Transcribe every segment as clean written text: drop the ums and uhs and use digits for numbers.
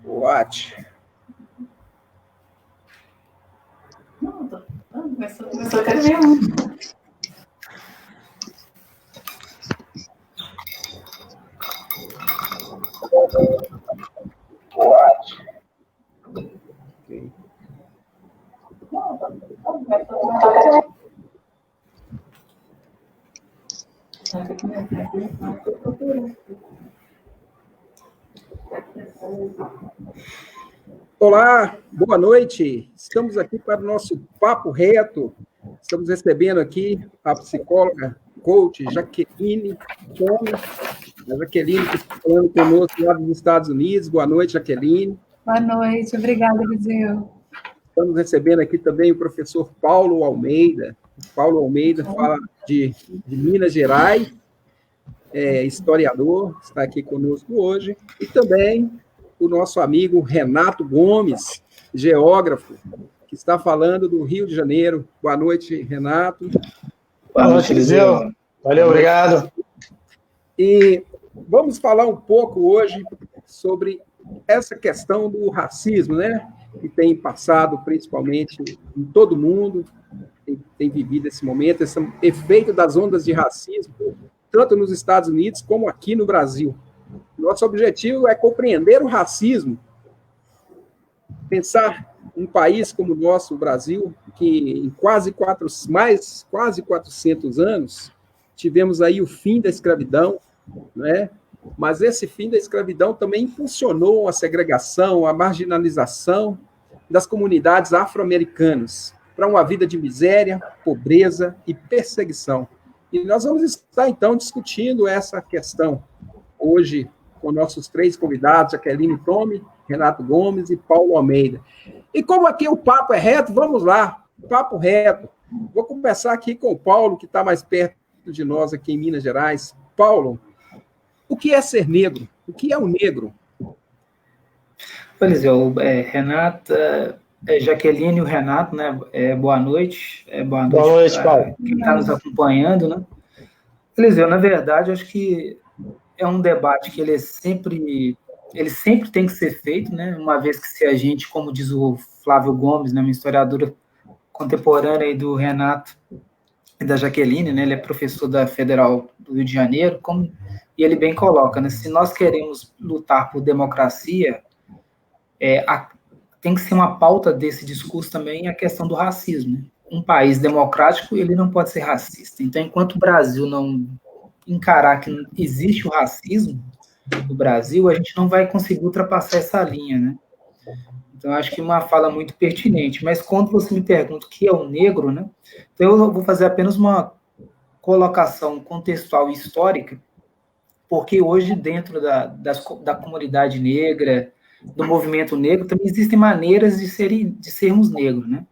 What? Não, começou a querer ver um. What? Okay. Olá, boa noite. Estamos aqui para o nosso Papo Reto. Estamos recebendo aqui a psicóloga, coach Jaqueline Gomes. A Jaqueline que está falando conosco lá dos Estados Unidos. Boa noite, Jaqueline. Boa noite, obrigada, Eliseu. Estamos recebendo aqui também o professor Paulo Almeida. Paulo Almeida fala de Minas Gerais, historiador, está aqui conosco hoje. E também o nosso amigo Renato Gomes, geógrafo, que está falando do Rio de Janeiro. Boa noite, Renato. Boa noite, Eliseu. Valeu, obrigado. E vamos falar um pouco hoje sobre essa questão do racismo, né? Que tem passado principalmente em todo o mundo, tem vivido esse momento, esse efeito das ondas de racismo, tanto nos Estados Unidos como aqui no Brasil. Nosso objetivo é compreender o racismo, pensar um país como o nosso, o Brasil, que em quase 400 anos tivemos aí o fim da escravidão, né? Mas esse fim da escravidão também impulsionou a segregação, a marginalização das comunidades afro-americanas para uma vida de miséria, pobreza e perseguição. E nós vamos estar, então, discutindo essa questão hoje com nossos três convidados, Jaqueline Tome, Renato Gomes e Paulo Almeida. E como aqui o papo é reto, vamos lá, papo reto. Vou começar aqui com o Paulo, que está mais perto de nós aqui em Minas Gerais. Paulo, o que é ser negro? O que é o negro? Pois é, Renata, Jaqueline e o Renato, né? Boa noite. Boa noite, Paulo. Quem está nos acompanhando, né? Eliseu, na verdade, acho que é um debate que ele sempre tem que ser feito, né? Uma vez que se a gente, como diz o Flávio Gomes, né, uma historiadora contemporânea aí do Renato e da Jaqueline, né? Ele é professor da Federal do Rio de Janeiro, e ele bem coloca, né? Se nós queremos lutar por democracia, tem que ser uma pauta desse discurso também a questão do racismo, né? Um país democrático, ele não pode ser racista. Então, enquanto o Brasil não encarar que existe o racismo no Brasil, a gente não vai conseguir ultrapassar essa linha, né? Então, acho que uma fala muito pertinente. Mas quando você me pergunta o que é o negro, né? Então, eu vou fazer apenas uma colocação contextual e histórica, porque hoje, dentro da comunidade negra, do movimento negro, também existem maneiras de sermos negros, né?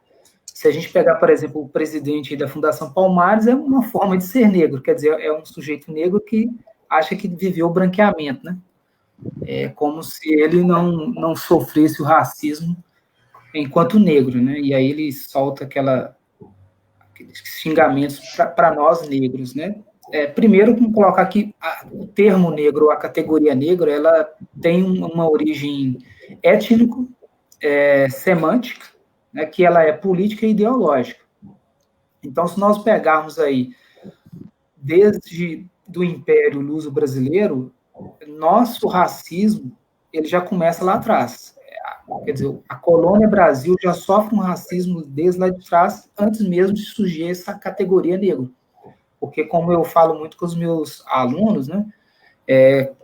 Se a gente pegar, por exemplo, o presidente da Fundação Palmares, é uma forma de ser negro, quer dizer, é um sujeito negro que acha que viveu o branqueamento, né? É como se ele não sofresse o racismo enquanto negro, né? E aí ele solta aqueles xingamentos para nós negros, né? Primeiro, vamos colocar aqui o termo negro, a categoria negro, ela tem uma origem étnico, semântica, né, que ela é política e ideológica. Então, se nós pegarmos aí, desde do Império Luso-Brasileiro, nosso racismo, ele já começa lá atrás. Quer dizer, a colônia Brasil já sofre um racismo desde lá de trás, antes mesmo de surgir essa categoria negro. Porque, como eu falo muito com os meus alunos, né,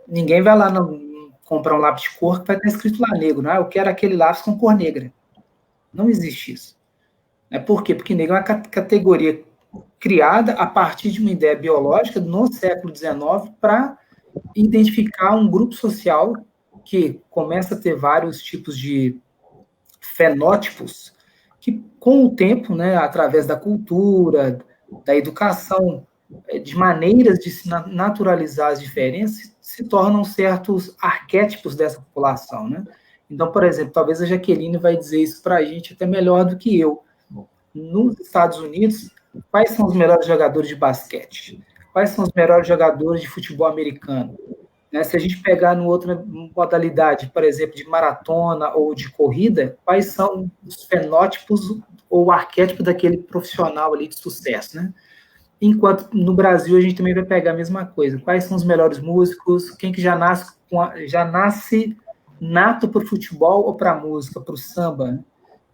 ninguém vai lá comprar um lápis de cor que vai estar escrito lá negro, né? Eu quero aquele lápis com cor negra. Não existe isso. Por quê? Porque negro é uma categoria criada a partir de uma ideia biológica no século XIX para identificar um grupo social que começa a ter vários tipos de fenótipos que, com o tempo, né, através da cultura, da educação, de maneiras de se naturalizar as diferenças, se tornam certos arquétipos dessa população, né? Então, por exemplo, talvez a Jaqueline vai dizer isso para a gente até melhor do que eu. Nos Estados Unidos, quais são os melhores jogadores de basquete? Quais são os melhores jogadores de futebol americano? né? Se a gente pegar em outra modalidade, por exemplo, de maratona ou de corrida, quais são os fenótipos ou o arquétipo daquele profissional ali de sucesso, né? Enquanto no Brasil a gente também vai pegar a mesma coisa. Quais são os melhores músicos? Quem que já nasce nato para o futebol ou para a música, para o samba, né?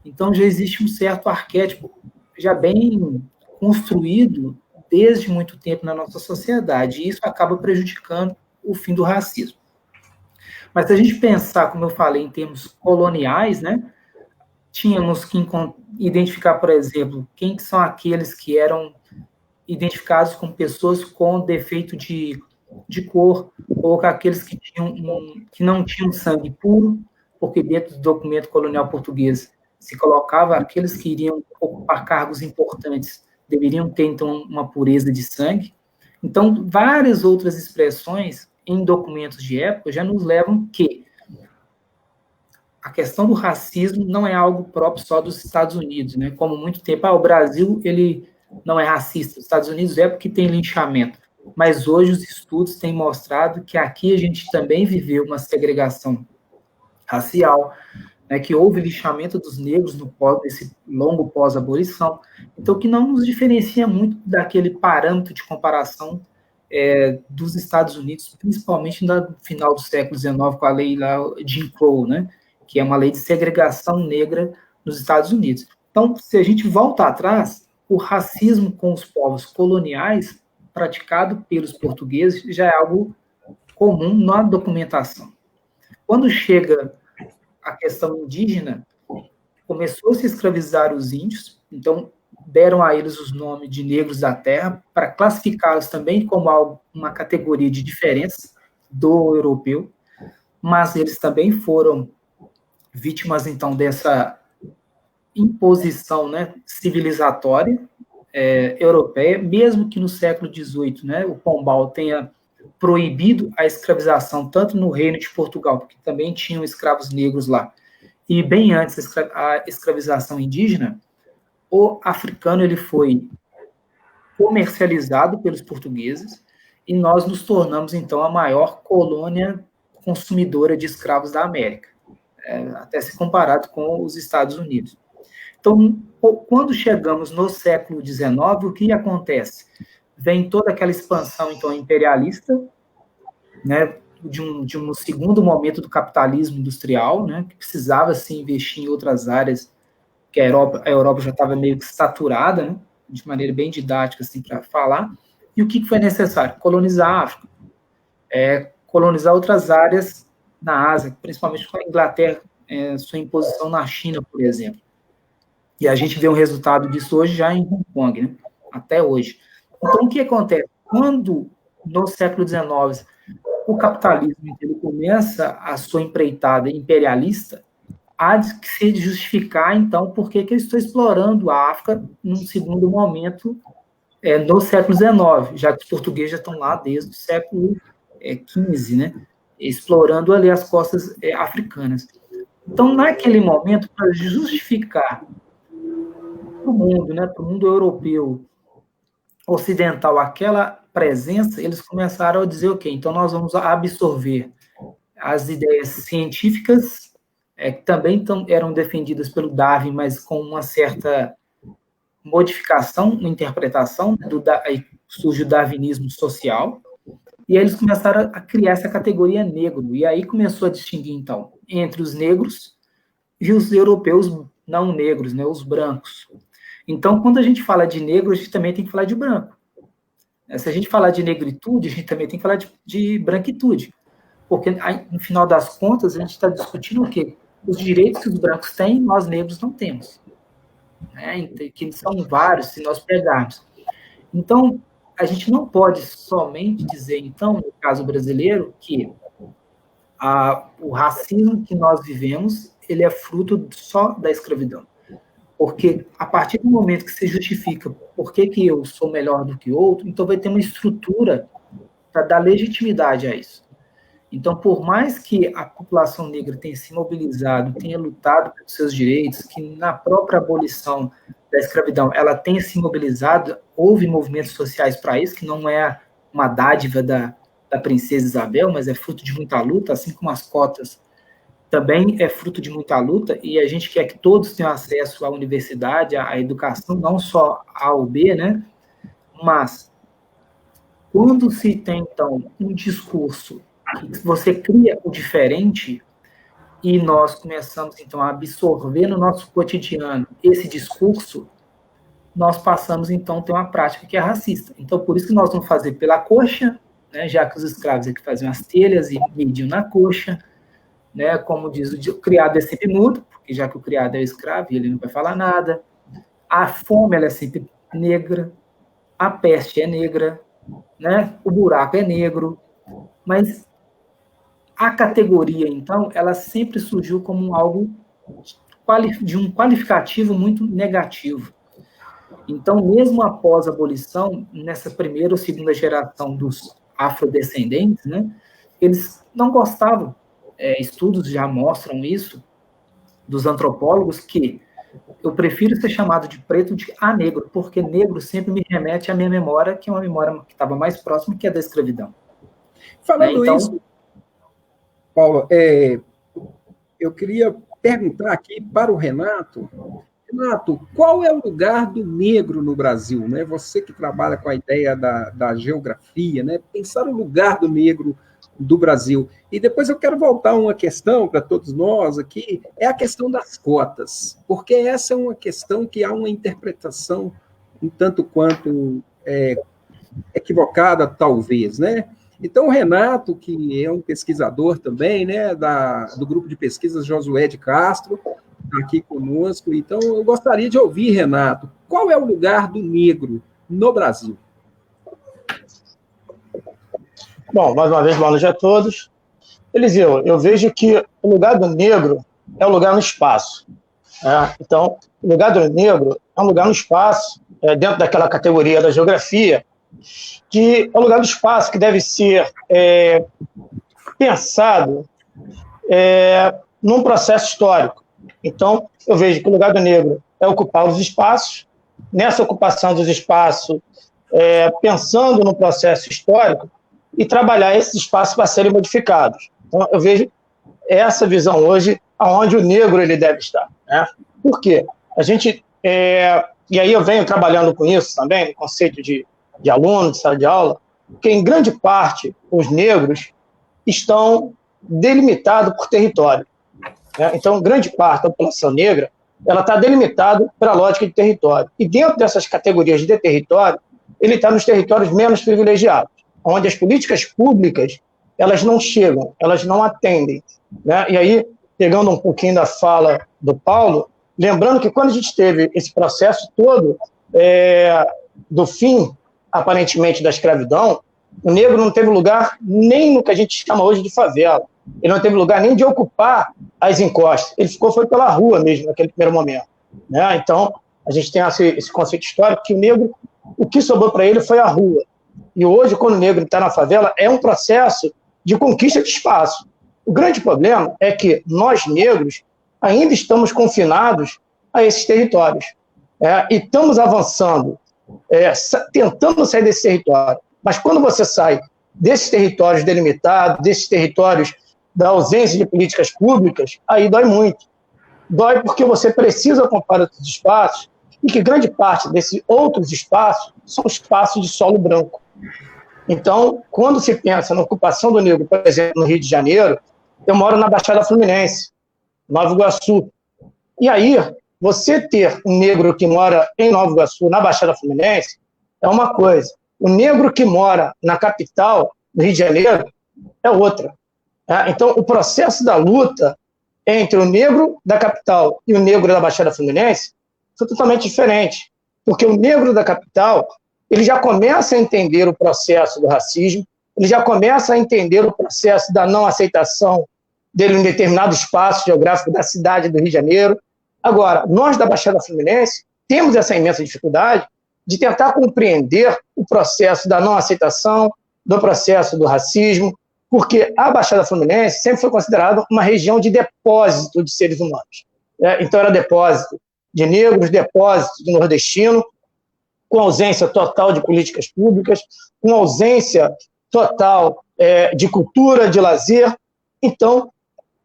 Então já existe um certo arquétipo já bem construído desde muito tempo na nossa sociedade, e isso acaba prejudicando o fim do racismo. Mas se a gente pensar, como eu falei, em termos coloniais, né, tínhamos que identificar, por exemplo, quem que são aqueles que eram identificados como pessoas com defeito de cor, ou aqueles que não tinham sangue puro, porque dentro do documento colonial português se colocava aqueles que iriam ocupar cargos importantes deveriam ter, então, uma pureza de sangue. Então, várias outras expressões em documentos de época já nos levam que a questão do racismo não é algo próprio só dos Estados Unidos, né? Como muito tempo, o Brasil, ele não é racista, os Estados Unidos é porque tem linchamento. Mas hoje os estudos têm mostrado que aqui a gente também viveu uma segregação racial, né, que houve lixamento dos negros nesse longo pós-abolição, então que não nos diferencia muito daquele parâmetro de comparação dos Estados Unidos, principalmente no final do século XIX, com a lei lá, Jim Crow, né, que é uma lei de segregação negra nos Estados Unidos. Então, se a gente volta atrás, o racismo com os povos coloniais, praticado pelos portugueses, já é algo comum na documentação. Quando chega a questão indígena, começou a se escravizar os índios, então deram a eles os nomes de negros da terra, para classificá-los também como uma categoria de diferença do europeu, mas eles também foram vítimas, então, dessa imposição, né, civilizatória europeia, mesmo que no século XVIII, né, o Pombal tenha proibido a escravização, tanto no Reino de Portugal, porque também tinham escravos negros lá, e bem antes a escravização indígena, o africano ele foi comercializado pelos portugueses, e nós nos tornamos, então, a maior colônia consumidora de escravos da América, até se comparado com os Estados Unidos. Então, quando chegamos no século XIX, o que acontece? Vem toda aquela expansão, então, imperialista, né, de um segundo momento do capitalismo industrial, né, que precisava se investir em outras áreas, que a Europa já estava meio que saturada, né, de maneira bem didática, assim, para falar. E o que foi necessário? Colonizar a África, colonizar outras áreas na Ásia, principalmente com a Inglaterra, sua imposição na China, por exemplo. E a gente vê um resultado disso hoje já em Hong Kong, né, até hoje. Então, o que acontece? Quando, no século XIX, o capitalismo ele começa a sua empreitada imperialista, há de se justificar, então, por que eu estou explorando a África num segundo momento no século XIX, já que os portugueses já estão lá desde o século XV, né, explorando ali as costas africanas. Então, naquele momento, para justificar para o mundo, né, para o mundo europeu, ocidental, aquela presença, eles começaram a dizer, ok, então nós vamos absorver as ideias científicas, que também eram defendidas pelo Darwin, mas com uma certa modificação, uma interpretação, aí surge o darwinismo social, e aí eles começaram a criar essa categoria negro, e aí começou a distinguir, então, entre os negros e os europeus não negros, né, os brancos. Então, quando a gente fala de negro, a gente também tem que falar de branco. Se a gente falar de negritude, a gente também tem que falar de branquitude. Porque, no final das contas, a gente está discutindo o quê? Os direitos que os brancos têm, nós negros não temos. Que são vários, se nós pegarmos. Então, a gente não pode somente dizer, então, no caso brasileiro, que o racismo que nós vivemos, ele é fruto só da escravidão. Porque a partir do momento que se justifica por que eu sou melhor do que outro, então vai ter uma estrutura para dar legitimidade a isso. Então, por mais que a população negra tenha se mobilizado, tenha lutado pelos seus direitos, que na própria abolição da escravidão ela tenha se mobilizado, houve movimentos sociais para isso, que não é uma dádiva da da princesa Isabel, mas é fruto de muita luta, assim como as cotas também é fruto de muita luta, e a gente quer que todos tenham acesso à universidade, à educação, não só A ou B, né? Mas, quando se tem, então, um discurso que você cria o diferente, e nós começamos, então, a absorver no nosso cotidiano esse discurso, nós passamos, então, a ter uma prática que é racista. Então, por isso que nós vamos fazer pela coxa, né, já que os escravos aqui faziam as telhas e mediam na coxa, né, como diz o criado é sempre mudo, porque já que o criado é o escravo, ele não vai falar nada. A fome, ela é sempre negra, a peste é negra, né, o buraco é negro, mas a categoria, então, ela sempre surgiu como algo de um qualificativo muito negativo. Então, mesmo após a abolição, nessa primeira ou segunda geração dos afrodescendentes, né, eles não gostavam. Estudos já mostram isso, dos antropólogos, que eu prefiro ser chamado de preto de a negro, porque negro sempre me remete à minha memória, que é uma memória que estava mais próxima, que é da escravidão. Falando isso, Paulo, eu queria perguntar aqui para o Renato. Renato, qual é o lugar do negro no Brasil? Né? Você que trabalha com a ideia da geografia, né? Pensar o lugar do negro do Brasil. E depois eu quero voltar a uma questão para todos nós aqui, é a questão das cotas, porque essa é uma questão que há uma interpretação um tanto quanto equivocada, talvez, né? Então, o Renato, que é um pesquisador também, né, do grupo de pesquisas Josué de Castro, está aqui conosco. Então, eu gostaria de ouvir, Renato, qual é o lugar do negro no Brasil? Bom, mais uma vez, boa noite a todos. Eliseu, eu vejo que o lugar do negro é o lugar no espaço. Então, o lugar do negro é um lugar no espaço, dentro daquela categoria da geografia, que é o lugar do espaço que deve ser pensado num processo histórico. Então, eu vejo que o lugar do negro é ocupar os espaços, nessa ocupação dos espaços, pensando no processo histórico, e trabalhar esses espaços para serem modificados. Então, eu vejo essa visão hoje, aonde o negro ele deve estar. Né? Por quê? A gente, e aí eu venho trabalhando com isso também, no conceito de aluno, de sala de aula, que em grande parte os negros estão delimitados por território. Né? Então, grande parte da população negra ela está delimitada pela lógica de território. E dentro dessas categorias de território, ele está nos territórios menos privilegiados, onde as políticas públicas elas não chegam, elas não atendem. Né? E aí, pegando um pouquinho da fala do Paulo, lembrando que quando a gente teve esse processo todo do fim, aparentemente, da escravidão, o negro não teve lugar nem no que a gente chama hoje de favela. Ele não teve lugar nem de ocupar as encostas. Ele foi pela rua mesmo, naquele primeiro momento. Né? Então, a gente tem esse conceito histórico que o negro, o que sobrou para ele foi a rua. E hoje, quando o negro está na favela, é um processo de conquista de espaço. O grande problema é que nós, negros, ainda estamos confinados a esses territórios. E estamos avançando, tentando sair desse território. Mas quando você sai desses territórios delimitados, desses territórios da ausência de políticas públicas, aí dói muito. Dói porque você precisa ocupar outros espaços e que grande parte desses outros espaços são espaços de solo branco. Então, quando se pensa na ocupação do negro, por exemplo, no Rio de Janeiro, eu moro na Baixada Fluminense, Nova Iguaçu. E aí, você ter um negro que mora em Nova Iguaçu, na Baixada Fluminense, é uma coisa. O negro que mora na capital, no Rio de Janeiro, é outra. Então, o processo da luta entre o negro da capital e o negro da Baixada Fluminense foi totalmente diferente. Porque o negro da capital ele já começa a entender o processo do racismo, ele já começa a entender o processo da não aceitação dele em determinado espaço geográfico da cidade do Rio de Janeiro. Agora, nós da Baixada Fluminense temos essa imensa dificuldade de tentar compreender o processo da não aceitação, do processo do racismo, porque a Baixada Fluminense sempre foi considerada uma região de depósito de seres humanos. Então, era depósito de negros, depósito de nordestino, com ausência total de políticas públicas, com ausência total de cultura, de lazer. Então,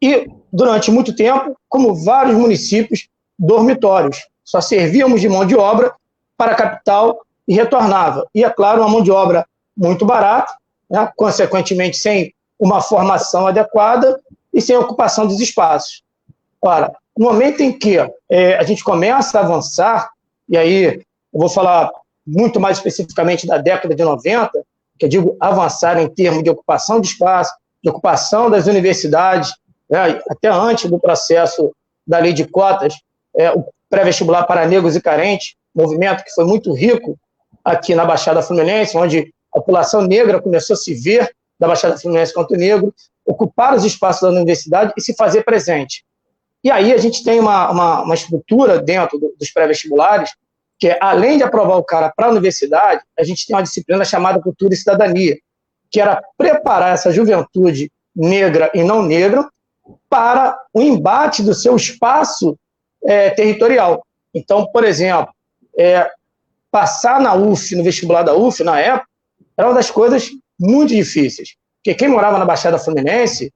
e durante muito tempo, como vários municípios, dormitórios. Só servíamos de mão de obra para a capital e retornava. E, é claro, uma mão de obra muito barata, né? Consequentemente, sem uma formação adequada e sem ocupação dos espaços. Ora, no momento em que a gente começa a avançar, e aí eu vou falar muito mais especificamente da década de 90, que eu digo avançar em termos de ocupação de espaço, de ocupação das universidades, né? Até antes do processo da lei de cotas, o pré-vestibular para negros e carentes, movimento que foi muito rico aqui na Baixada Fluminense, onde a população negra começou a se ver da Baixada Fluminense quanto negro, ocupar os espaços da universidade e se fazer presente. E aí a gente tem uma estrutura dentro dos pré-vestibulares, que é, além de aprovar o cara para a universidade, a gente tem uma disciplina chamada Cultura e Cidadania, que era preparar essa juventude negra e não negra para o embate do seu espaço territorial. Então, por exemplo, passar na UF, no vestibular da UF, na época, era uma das coisas muito difíceis, porque quem morava na Baixada Fluminense,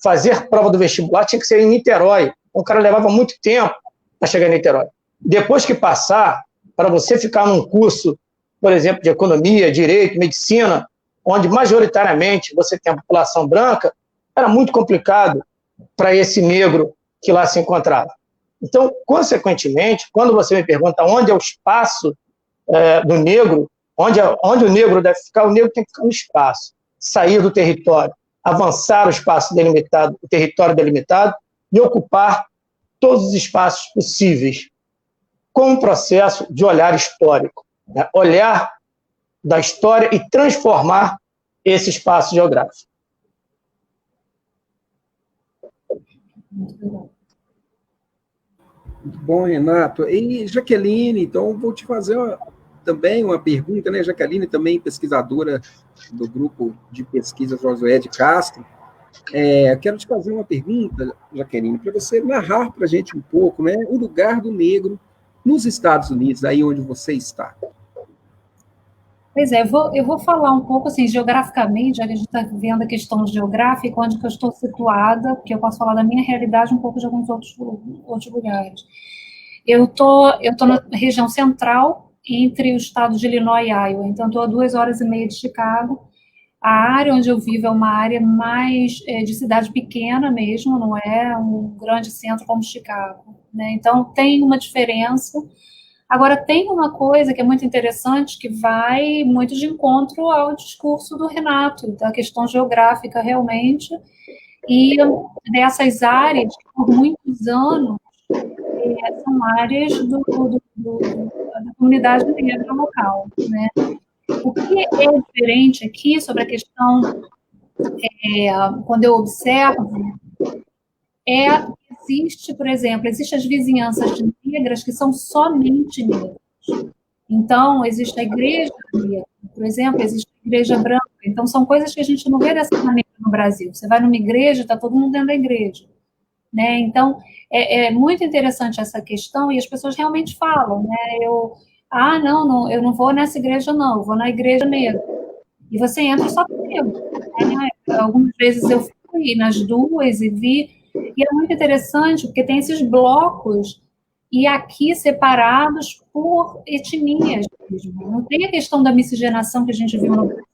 fazer prova do vestibular tinha que ser em Niterói. Então, o cara levava muito tempo para chegar em Niterói. Depois que passar, para você ficar num curso, por exemplo, de economia, direito, medicina, onde majoritariamente você tem a população branca, era muito complicado para esse negro que lá se encontrava. Então, consequentemente, quando você me pergunta onde é o espaço do negro, onde o negro deve ficar, o negro tem que ficar no espaço, sair do território, avançar o espaço delimitado, o território delimitado, e ocupar todos os espaços possíveis, com um processo de olhar histórico, né? Olhar da história e transformar esse espaço geográfico. Muito bom, Renato. E Jaqueline, então vou te fazer também uma pergunta, né? Jaqueline, também pesquisadora do grupo de pesquisa Josué de Castro. Quero te fazer uma pergunta, Jaqueline, para você narrar para a gente um pouco, né, o lugar do negro nos Estados Unidos, aí onde você está. Pois é, eu vou falar um pouco, assim, geograficamente, já que a gente está vendo a questão geográfica, onde que eu estou situada, porque eu posso falar da minha realidade um pouco de alguns outros lugares. Eu tô na região central, entre o estado de Illinois e Iowa, então estou a 2 horas e meia de Chicago. A área onde eu vivo é uma área mais de cidade pequena mesmo, não é um grande centro como Chicago, né? Então tem uma diferença. Agora, tem uma coisa que é muito interessante, que vai muito de encontro ao discurso do Renato, da questão geográfica, realmente, e dessas áreas, que por muitos anos, são áreas da comunidade negra local, né? O que é diferente aqui sobre a questão, quando eu observo, existe, por exemplo, existem as vizinhanças negras que são somente negras. Então, existe a igreja negra, por exemplo, existe a igreja branca. Então, são coisas que a gente não vê dessa maneira no Brasil. Você vai numa igreja, está todo mundo dentro da igreja, né? Então, é muito interessante essa questão, e as pessoas realmente falam, né? Não, eu não vou nessa igreja, não, eu vou na igreja negra. E você entra só com negro, né? Algumas vezes eu fui nas duas e vi, e é muito interessante, porque tem esses blocos, e aqui separados por etnias mesmo. Não tem a questão da miscigenação que a gente viu no Brasil,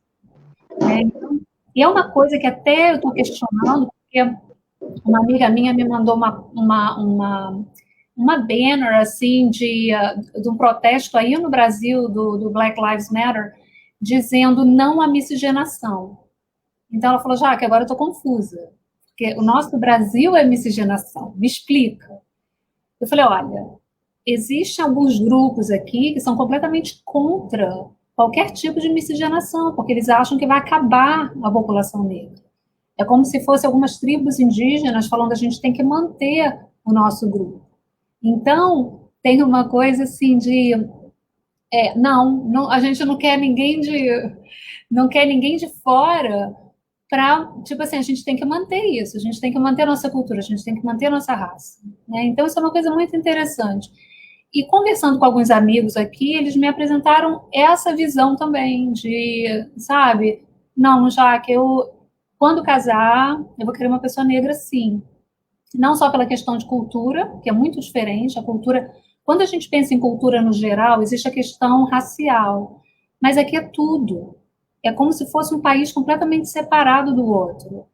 né? Então, e é uma coisa que até eu estou questionando, porque uma amiga minha me mandou uma banner, assim, de um protesto aí no Brasil, do Black Lives Matter, dizendo não à miscigenação. Então ela falou, Jaque, agora eu estou confusa, porque o nosso Brasil é miscigenação, me explica. Eu falei, olha, existem alguns grupos aqui que são completamente contra qualquer tipo de miscigenação, porque eles acham que vai acabar a população negra. É como se fosse algumas tribos indígenas falando que a gente tem que manter o nosso grupo. Então, tem uma coisa assim de... não, a gente não quer ninguém de fora para... Tipo assim, a gente tem que manter isso, a gente tem que manter a nossa cultura, a gente tem que manter a nossa raça, né? Então, isso é uma coisa muito interessante. E conversando com alguns amigos aqui, eles me apresentaram essa visão também de, sabe, não, Jaque, quando casar, eu vou querer uma pessoa negra, sim. Não só pela questão de cultura, que é muito diferente, a cultura... Quando a gente pensa em cultura no geral, existe a questão racial, mas aqui é tudo. É como se fosse um país completamente separado do outro.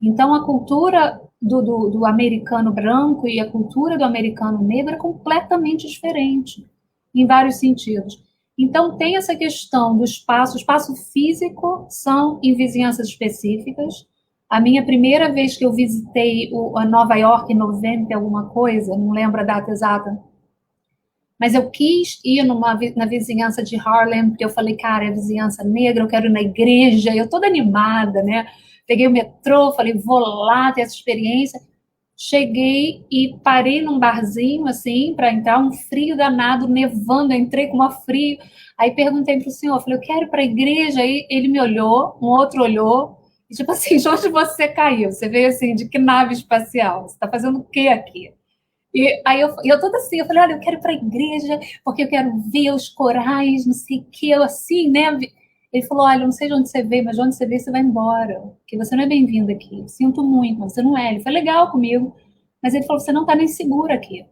Então, a cultura do americano branco e a cultura do americano negro é completamente diferente, em vários sentidos. Então, tem essa questão do espaço. O espaço físico são em vizinhanças específicas. A minha primeira vez que eu visitei a Nova York, em 90 alguma coisa, não lembro a data exata, mas eu quis ir na vizinhança de Harlem, porque eu falei, cara, é vizinhança negra, eu quero ir na igreja, eu toda animada, né? Peguei o metrô, falei, vou lá ter essa experiência. Cheguei e parei num barzinho, assim, para entrar, um frio danado, nevando, eu entrei com uma frio. Aí perguntei para o senhor, falei, eu quero ir para a igreja. Aí ele me olhou, um outro olhou, e tipo assim, de onde você caiu? Você veio assim, de que nave espacial? Você está fazendo o quê aqui? E aí eu toda assim, eu falei, olha, eu quero ir para a igreja, porque eu quero ver os corais, não sei o que, eu assim, né? Ele falou, olha, eu não sei de onde você veio, mas de onde você veio, você vai embora, porque você não é bem-vindo aqui. Sinto muito, mas você não é. Ele foi legal comigo, mas ele falou, você não está nem seguro aqui.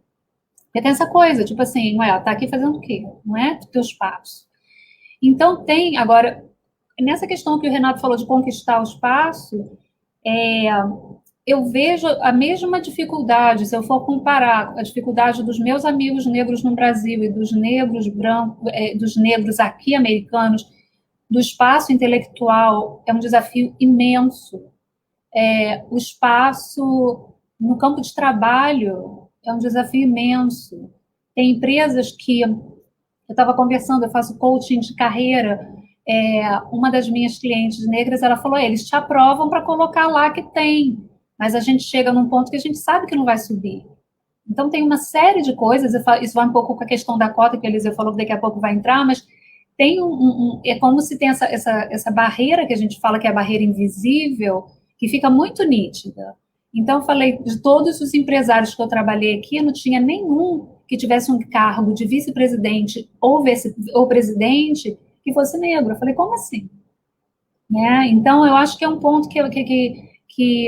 Porque tem essa coisa, tipo assim, ué, tá aqui fazendo o quê? Não é teu espaço. Então tem, agora, nessa questão que o Renato falou de conquistar o espaço, eu vejo a mesma dificuldade, se eu for comparar a dificuldade dos meus amigos negros no Brasil e dos negros brancos, dos negros aqui americanos, do espaço intelectual, é um desafio imenso. O espaço no campo de trabalho é um desafio imenso. Tem empresas que, eu estava conversando, eu faço coaching de carreira, uma das minhas clientes negras, ela falou, eles te aprovam para colocar lá que tem, mas a gente chega num ponto que a gente sabe que não vai subir. Então, tem uma série de coisas, isso vai um pouco com a questão da cota, que a Eliseu falou que daqui a pouco vai entrar, mas tem é como se tem essa barreira que a gente fala que é a barreira invisível, que fica muito nítida. Então, eu falei, de todos os empresários que eu trabalhei aqui, não tinha nenhum que tivesse um cargo de vice-presidente ou presidente que fosse negro. Eu falei, como assim? Né? Então, eu acho que é um ponto que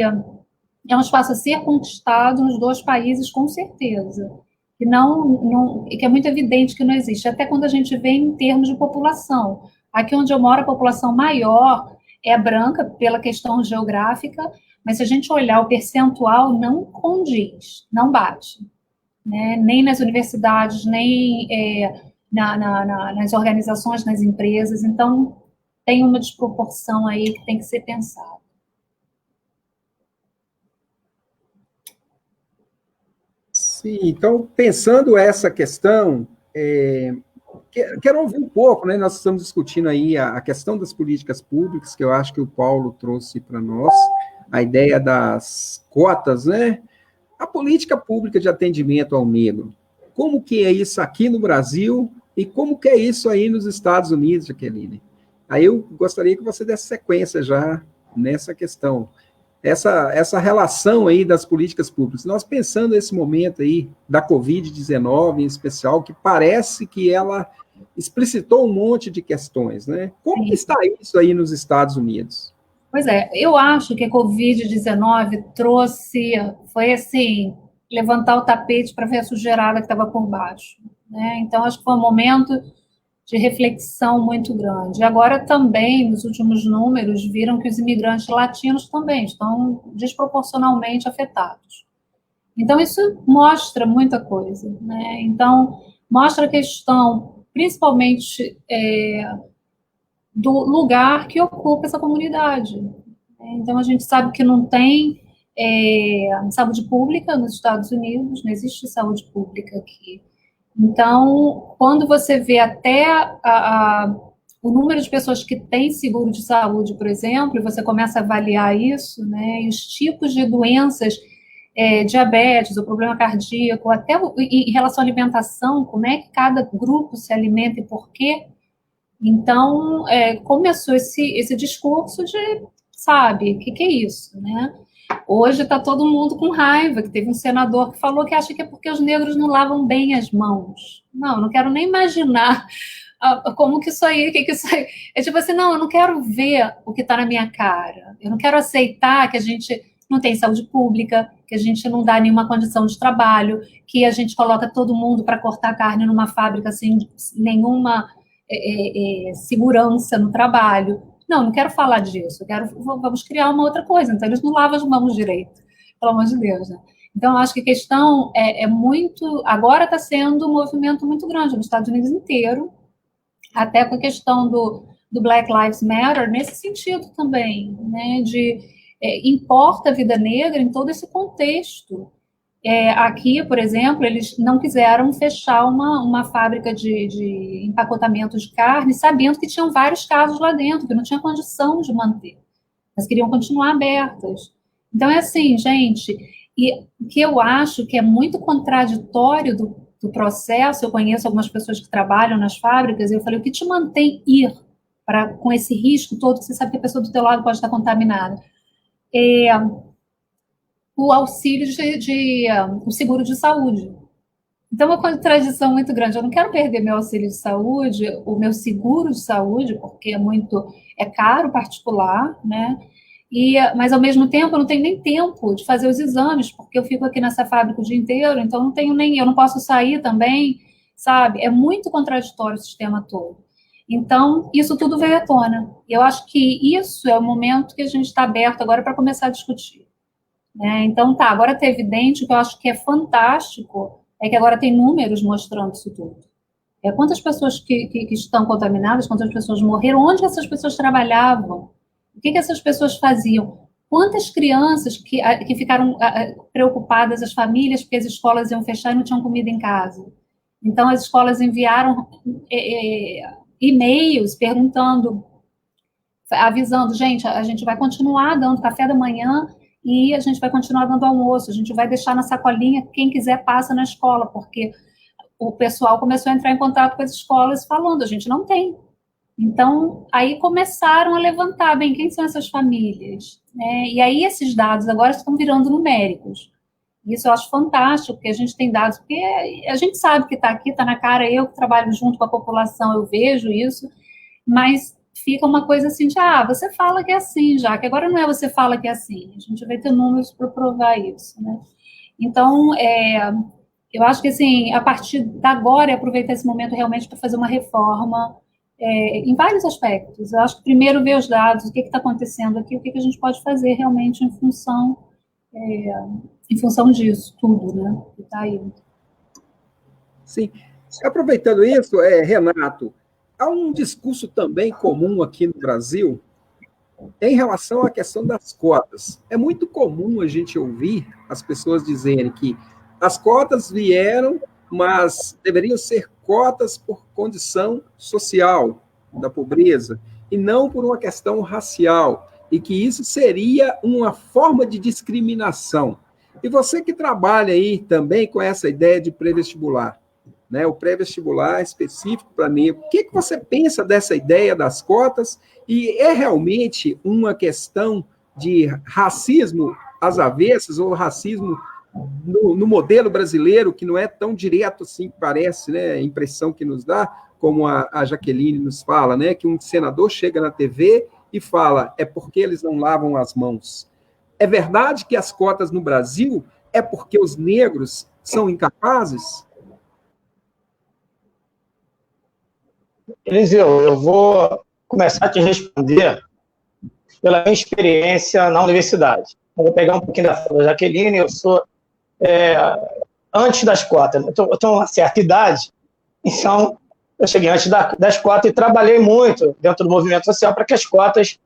é um espaço a ser conquistado nos dois países, com certeza. Que é muito evidente que não existe, até quando a gente vê em termos de população. Aqui onde eu moro, a população maior é branca, pela questão geográfica, mas se a gente olhar o percentual, não condiz, não bate. Né? Nem nas universidades, nem nas organizações, nas empresas. Então, tem uma desproporção aí que tem que ser pensada. Sim, então, pensando essa questão, quero ouvir um pouco, né? Nós estamos discutindo aí a questão das políticas públicas, que eu acho que o Paulo trouxe para nós, a ideia das cotas, né? A política pública de atendimento ao negro. Como que é isso aqui no Brasil e como que é isso aí nos Estados Unidos, Jaqueline? Aí eu gostaria que você desse sequência já nessa questão. Essa relação aí das políticas públicas. Nós pensando nesse momento aí da Covid-19 em especial, que parece que ela explicitou um monte de questões, né? Como que está isso aí nos Estados Unidos? Pois é, eu acho que a Covid-19 foi assim, levantar o tapete para ver a sujeirada que estava por baixo. Né? Então, acho que foi um momento de reflexão muito grande. E agora também, nos últimos números, viram que os imigrantes latinos também estão desproporcionalmente afetados. Então, isso mostra muita coisa. Né? Então, mostra a questão, principalmente, do lugar que ocupa essa comunidade. Então, a gente sabe que não tem saúde pública nos Estados Unidos, não existe saúde pública aqui. Então, quando você vê até o número de pessoas que têm seguro de saúde, por exemplo, e você começa a avaliar isso, né, e os tipos de doenças, diabetes, o problema cardíaco, até em relação à alimentação, como é que cada grupo se alimenta e por quê. Então, começou esse discurso de, sabe, o que é isso, né? Hoje está todo mundo com raiva, que teve um senador que falou que acha que é porque os negros não lavam bem as mãos. Não quero nem imaginar como que isso aí, que isso aí? É tipo assim, não, eu não quero ver o que está na minha cara. Eu não quero aceitar que a gente não tem saúde pública, que a gente não dá nenhuma condição de trabalho, que a gente coloca todo mundo para cortar carne numa fábrica sem nenhuma segurança no trabalho. Não quero falar disso. Vamos criar uma outra coisa. Então, eles não lavam as mãos direito, pelo amor de Deus, né? Então, eu acho que a questão é muito... Agora está sendo um movimento muito grande nos Estados Unidos inteiro, até com a questão do Black Lives Matter, nesse sentido também, né, importa a vida negra em todo esse contexto. Aqui, por exemplo, eles não quiseram fechar uma fábrica de empacotamento de carne, sabendo que tinham vários casos lá dentro, que não tinha condição de manter. Mas queriam continuar abertas. Então, é assim, gente, e o que eu acho que é muito contraditório do processo, eu conheço algumas pessoas que trabalham nas fábricas, e eu falei, o que te mantém ir com esse risco todo, que você sabe que a pessoa do teu lado pode estar contaminada? O auxílio o seguro de saúde. Então, é uma contradição muito grande. Eu não quero perder meu auxílio de saúde, o meu seguro de saúde, porque é caro particular, né? Mas, ao mesmo tempo, eu não tenho nem tempo de fazer os exames, porque eu fico aqui nessa fábrica o dia inteiro, então eu não posso sair também, sabe? É muito contraditório o sistema todo. Então, isso tudo veio à tona. E eu acho que isso é o momento que a gente está aberto agora para começar a discutir. Né? Então, agora está evidente, o que eu acho que é fantástico é que agora tem números mostrando isso tudo. Quantas pessoas que estão contaminadas, quantas pessoas morreram, onde essas pessoas trabalhavam, o que essas pessoas faziam, quantas crianças que ficaram preocupadas, as famílias, porque as escolas iam fechar e não tinham comida em casa. Então, as escolas enviaram e-mails perguntando, avisando, gente, a gente vai continuar dando café da manhã e a gente vai continuar dando almoço, a gente vai deixar na sacolinha, quem quiser passa na escola, porque o pessoal começou a entrar em contato com as escolas falando, a gente não tem. Então, aí começaram a levantar, bem, quem são essas famílias? E aí esses dados agora estão virando numéricos. Isso eu acho fantástico, porque a gente tem dados, porque a gente sabe que está aqui, está na cara, eu que trabalho junto com a população, eu vejo isso, mas fica uma coisa assim de, você fala que é assim já, que agora não é você fala que é assim, a gente vai ter números para provar isso, né? Então, eu acho que, assim, a partir de agora, aproveitar esse momento realmente para fazer uma reforma em vários aspectos. Eu acho que primeiro ver os dados, o que está acontecendo aqui, o que a gente pode fazer realmente em função disso tudo, né? Que está aí. Sim. Aproveitando isso, Renato, há um discurso também comum aqui no Brasil em relação à questão das cotas. É muito comum a gente ouvir as pessoas dizerem que as cotas vieram, mas deveriam ser cotas por condição social da pobreza e não por uma questão racial, e que isso seria uma forma de discriminação. E você que trabalha aí também com essa ideia de pré-vestibular, né, o pré-vestibular específico para negro, o que você pensa dessa ideia das cotas? E é realmente uma questão de racismo às avessas, ou racismo no modelo brasileiro, que não é tão direto assim que parece, né, a impressão que nos dá, como a Jaqueline nos fala, né, que um senador chega na TV e fala, é porque eles não lavam as mãos. É verdade que as cotas no Brasil é porque os negros são incapazes? Eliseu, eu vou começar a te responder pela minha experiência na universidade. Eu vou pegar um pouquinho da fala da Jaqueline, eu sou antes das cotas. Eu tenho uma certa idade, então eu cheguei antes das cotas e trabalhei muito dentro do movimento social para que as cotas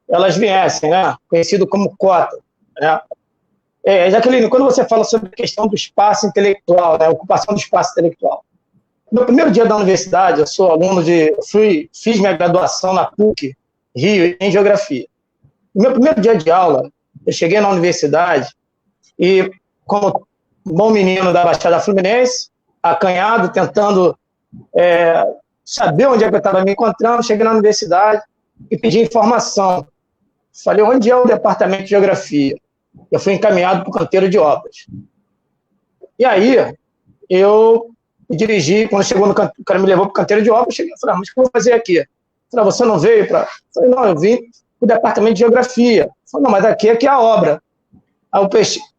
elas viessem, né? Conhecido como cota. Né? Jaqueline, quando você fala sobre a questão do espaço intelectual, né? Ocupação do espaço intelectual, no primeiro dia da universidade, eu sou aluno fiz minha graduação na PUC, Rio, em Geografia. No meu primeiro dia de aula, eu cheguei na universidade e, como bom menino da Baixada Fluminense, acanhado, tentando saber onde é que eu estava me encontrando, cheguei na universidade e pedi informação. Falei, onde é o departamento de Geografia? Eu fui encaminhado para o canteiro de obras. E aí, eu e dirigi. Quando chegou no canteiro, o cara me levou para o canteiro de obra, eu cheguei e falei, mas o que eu vou fazer aqui? Eu falei, você não veio para... Eu falei, não, eu vim para o departamento de geografia. Eu falei, não, mas aqui é a obra. Aí eu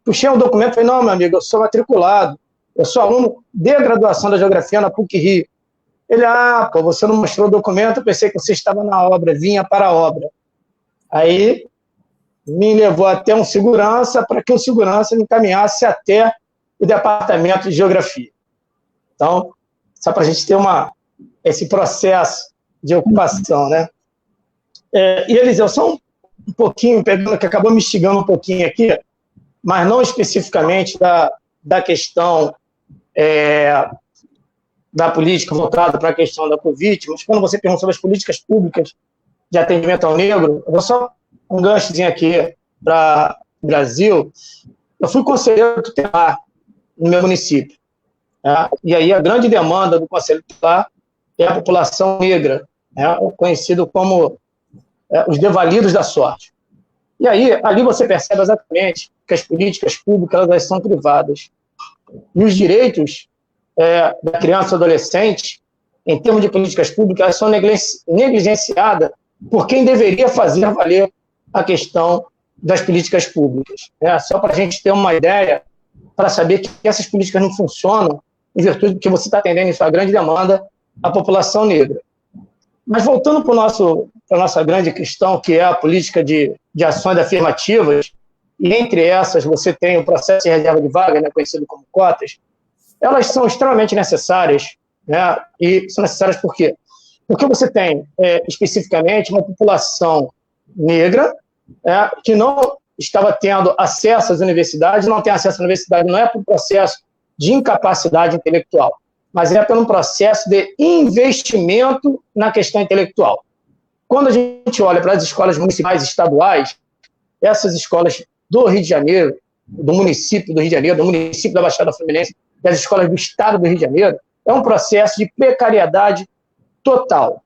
puxei um documento e falei, não, meu amigo, eu sou matriculado, eu sou aluno de graduação da geografia na PUC-Rio. Ele, pô, você não mostrou o documento, eu pensei que você estava na obra, vinha para a obra. Aí me levou até um segurança, para que o segurança me encaminhasse até o departamento de geografia. Então, só para a gente ter esse processo de ocupação, né? E, Eliseu, só um pouquinho, pegando que acabou me instigando um pouquinho aqui, mas não especificamente da questão da política voltada para a questão da Covid, mas quando você pergunta sobre as políticas públicas de atendimento ao negro, eu vou só um ganchozinho aqui para o Brasil. Eu fui conselheiro tutelar no meu município, né? E aí a grande demanda do conselho tutelar é a população negra, né? Conhecido como os devalidos da sorte. E aí, ali você percebe exatamente que as políticas públicas elas são privadas. E os direitos da criança e adolescente, em termos de políticas públicas, elas são negligenciadas por quem deveria fazer valer a questão das políticas públicas. Só para a gente ter uma ideia, para saber que essas políticas não funcionam em virtude do que você está atendendo em sua grande demanda, a população negra. Mas voltando para a nossa grande questão, que é a política de ações afirmativas, e entre essas você tem o processo de reserva de vaga, né, conhecido como cotas, elas são extremamente necessárias, né, e são necessárias por quê? Porque você tem, especificamente, uma população negra que não estava tendo acesso às universidades, não tem acesso à universidade, não é por processo de incapacidade intelectual, mas é por um processo de investimento na questão intelectual. Quando a gente olha para as escolas municipais e estaduais, essas escolas do Rio de Janeiro, do município do Rio de Janeiro, do município da Baixada Fluminense, das escolas do estado do Rio de Janeiro, é um processo de precariedade total.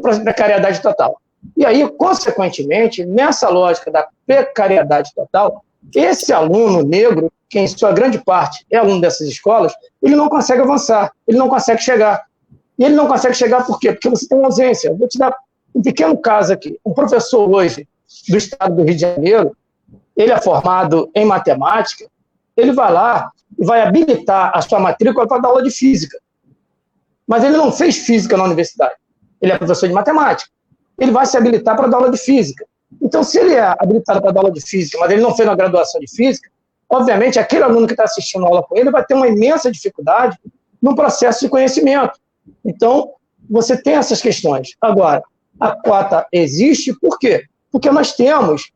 Precariedade total. E aí, consequentemente, nessa lógica da precariedade total, esse aluno negro, que em sua grande parte é aluno dessas escolas, ele não consegue avançar, ele não consegue chegar. E ele não consegue chegar por quê? Porque você tem uma ausência. Vou te dar um pequeno caso aqui. Um professor hoje do estado do Rio de Janeiro, ele é formado em matemática, ele vai lá e vai habilitar a sua matrícula para dar aula de física. Mas ele não fez física na universidade. Ele é professor de matemática. Ele vai se habilitar para dar aula de física. Então, se ele é habilitado para dar aula de física, mas ele não fez uma graduação de física, obviamente, aquele aluno que está assistindo a aula com ele vai ter uma imensa dificuldade no processo de conhecimento. Então, você tem essas questões. Agora, a cota existe por quê? Porque nós temos,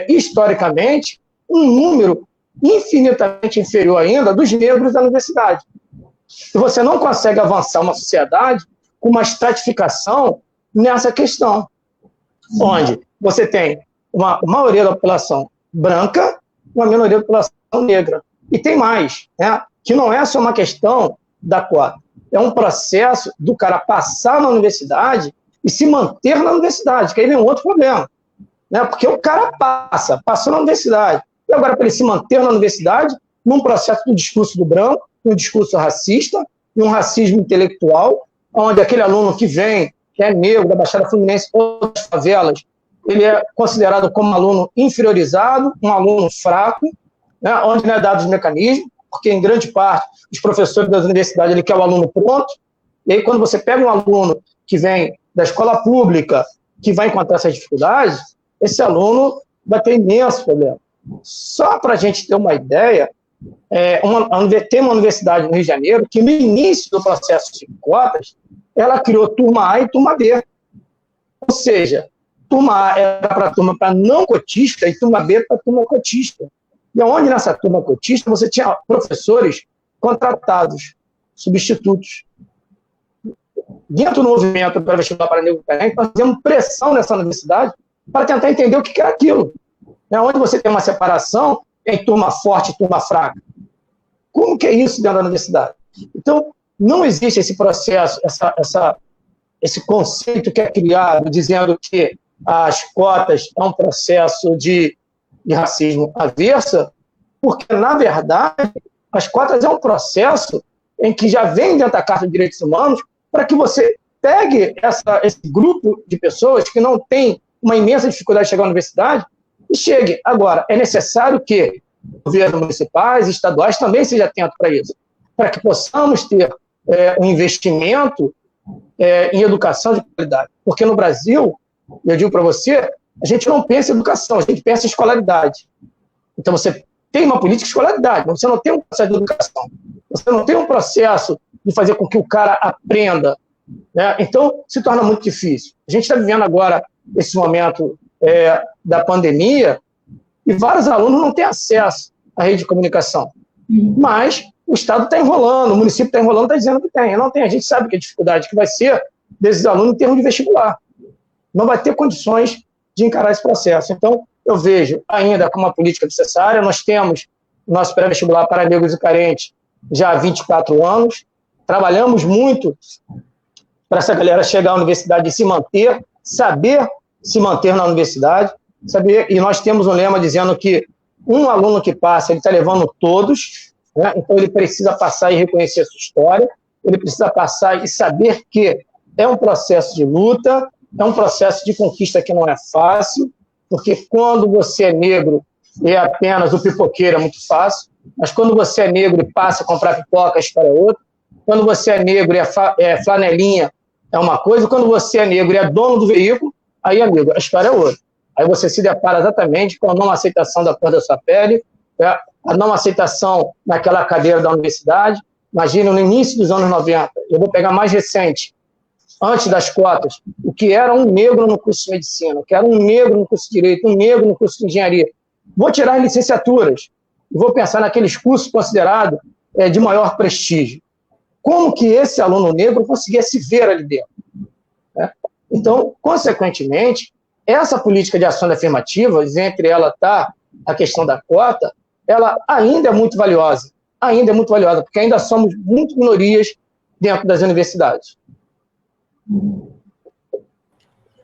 historicamente, um número infinitamente inferior ainda dos negros da universidade. E você não consegue avançar uma sociedade com uma estratificação nessa questão, onde você tem uma maioria da população branca, uma minoria da população negra. E tem mais, né, que não é só uma questão da cota, é um processo do cara passar na universidade e se manter na universidade, que aí vem um outro problema, né, porque o cara passou na universidade, e agora para ele se manter na universidade, num processo do discurso do branco, um discurso racista, e um racismo intelectual, onde aquele aluno que vem, que é negro, da Baixada Fluminense ou das favelas, ele é considerado como um aluno inferiorizado, um aluno fraco, né, onde não é dado os mecanismos, porque em grande parte os professores das universidades ele quer o aluno pronto, e aí quando você pega um aluno que vem da escola pública, que vai encontrar essas dificuldades, esse aluno vai ter imenso problema. Só para a gente ter uma ideia, tem uma universidade no Rio de Janeiro que no início do processo de cotas, ela criou turma A e turma B. Ou seja, turma A era para a turma para não cotista e turma B para turma cotista. E onde nessa turma cotista você tinha professores contratados, substitutos. Dentro do movimento para vestibular para negro carente, nós fizemos pressão nessa universidade para tentar entender o que era aquilo. Onde você tem uma separação em turma forte e turma fraca. Como que é isso dentro da universidade? Então, não existe esse processo, esse conceito que é criado, dizendo que as cotas é um processo de racismo aversa, porque, na verdade, as cotas é um processo em que já vem dentro da Carta de Direitos Humanos, para que você pegue esse grupo de pessoas que não tem uma imensa dificuldade de chegar à universidade e chegue. Agora, é necessário que governos municipais e estaduais também sejam atentos para isso, para que possamos ter um investimento em educação de qualidade. Porque no Brasil, eu digo para você, a gente não pensa em educação, a gente pensa em escolaridade. Então, você tem uma política de escolaridade, mas você não tem um processo de educação. Você não tem um processo de fazer com que o cara aprenda, né? Então, se torna muito difícil. A gente está vivendo agora esse momento da pandemia e vários alunos não têm acesso à rede de comunicação. Mas o Estado está enrolando, o município está enrolando, está dizendo que tem. Não tem. A gente sabe que a dificuldade que vai ser desses alunos em termos de vestibular. Não vai ter condições de encarar esse processo. Então, eu vejo ainda como uma política necessária. Nós temos nosso pré-vestibular para negros e carentes já há 24 anos. Trabalhamos muito para essa galera chegar à universidade e se manter, saber se manter na universidade, saber. E nós temos um lema dizendo que um aluno que passa, ele está levando todos, né? Então ele precisa passar e reconhecer a sua história, ele precisa passar e saber que é um processo de luta, é um processo de conquista que não é fácil, porque quando você é negro e é apenas o pipoqueiro é muito fácil, mas quando você é negro e passa a comprar pipoca, a história é outra. Quando você é negro e é flanelinha, é uma coisa. Quando você é negro e é dono do veículo, aí, amigo, a história é outra. Aí você se depara exatamente com a não aceitação da cor da sua pele, a não aceitação naquela cadeira da universidade. Imagina, no início dos anos 90, eu vou pegar mais recente, antes das cotas, o que era um negro no curso de medicina, o que era um negro no curso de direito, um negro no curso de engenharia. Vou tirar as licenciaturas e vou pensar naqueles cursos considerados de maior prestígio. Como que esse aluno negro conseguia se ver ali dentro? Né? Então, consequentemente, essa política de ações afirmativas, entre ela está a questão da cota, ela ainda é muito valiosa, porque ainda somos muito minorias dentro das universidades.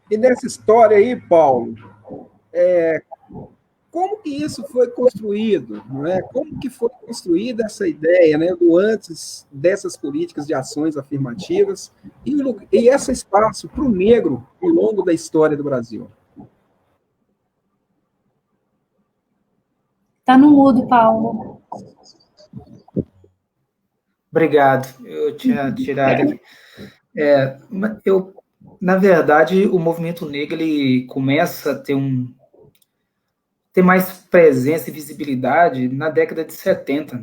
E nessa história aí, Paulo, como que isso foi construído? Não é? Como que foi construída essa ideia, né, do antes dessas políticas de ações afirmativas e esse espaço para o negro ao longo da história do Brasil? Está no mudo, Paulo. Obrigado. Eu tinha tirado. Na verdade, o movimento negro ele começa a ter mais presença e visibilidade na década de 70,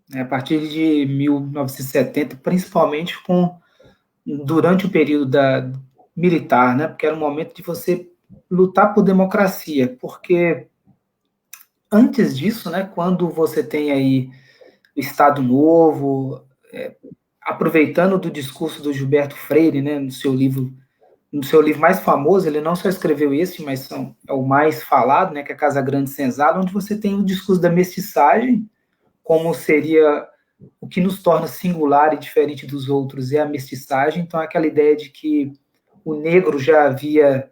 né, a partir de 1970, principalmente durante o período militar, né, porque era um momento de você lutar por democracia, porque antes disso, né, quando você tem aí o Estado Novo, aproveitando do discurso do Gilberto Freire, né, no seu livro mais famoso, ele não só escreveu esse, mas é o mais falado, né, que é Casa Grande Senzala, onde você tem o discurso da mestiçagem, como seria o que nos torna singular e diferente dos outros, é a mestiçagem. Então, aquela ideia de que o negro já havia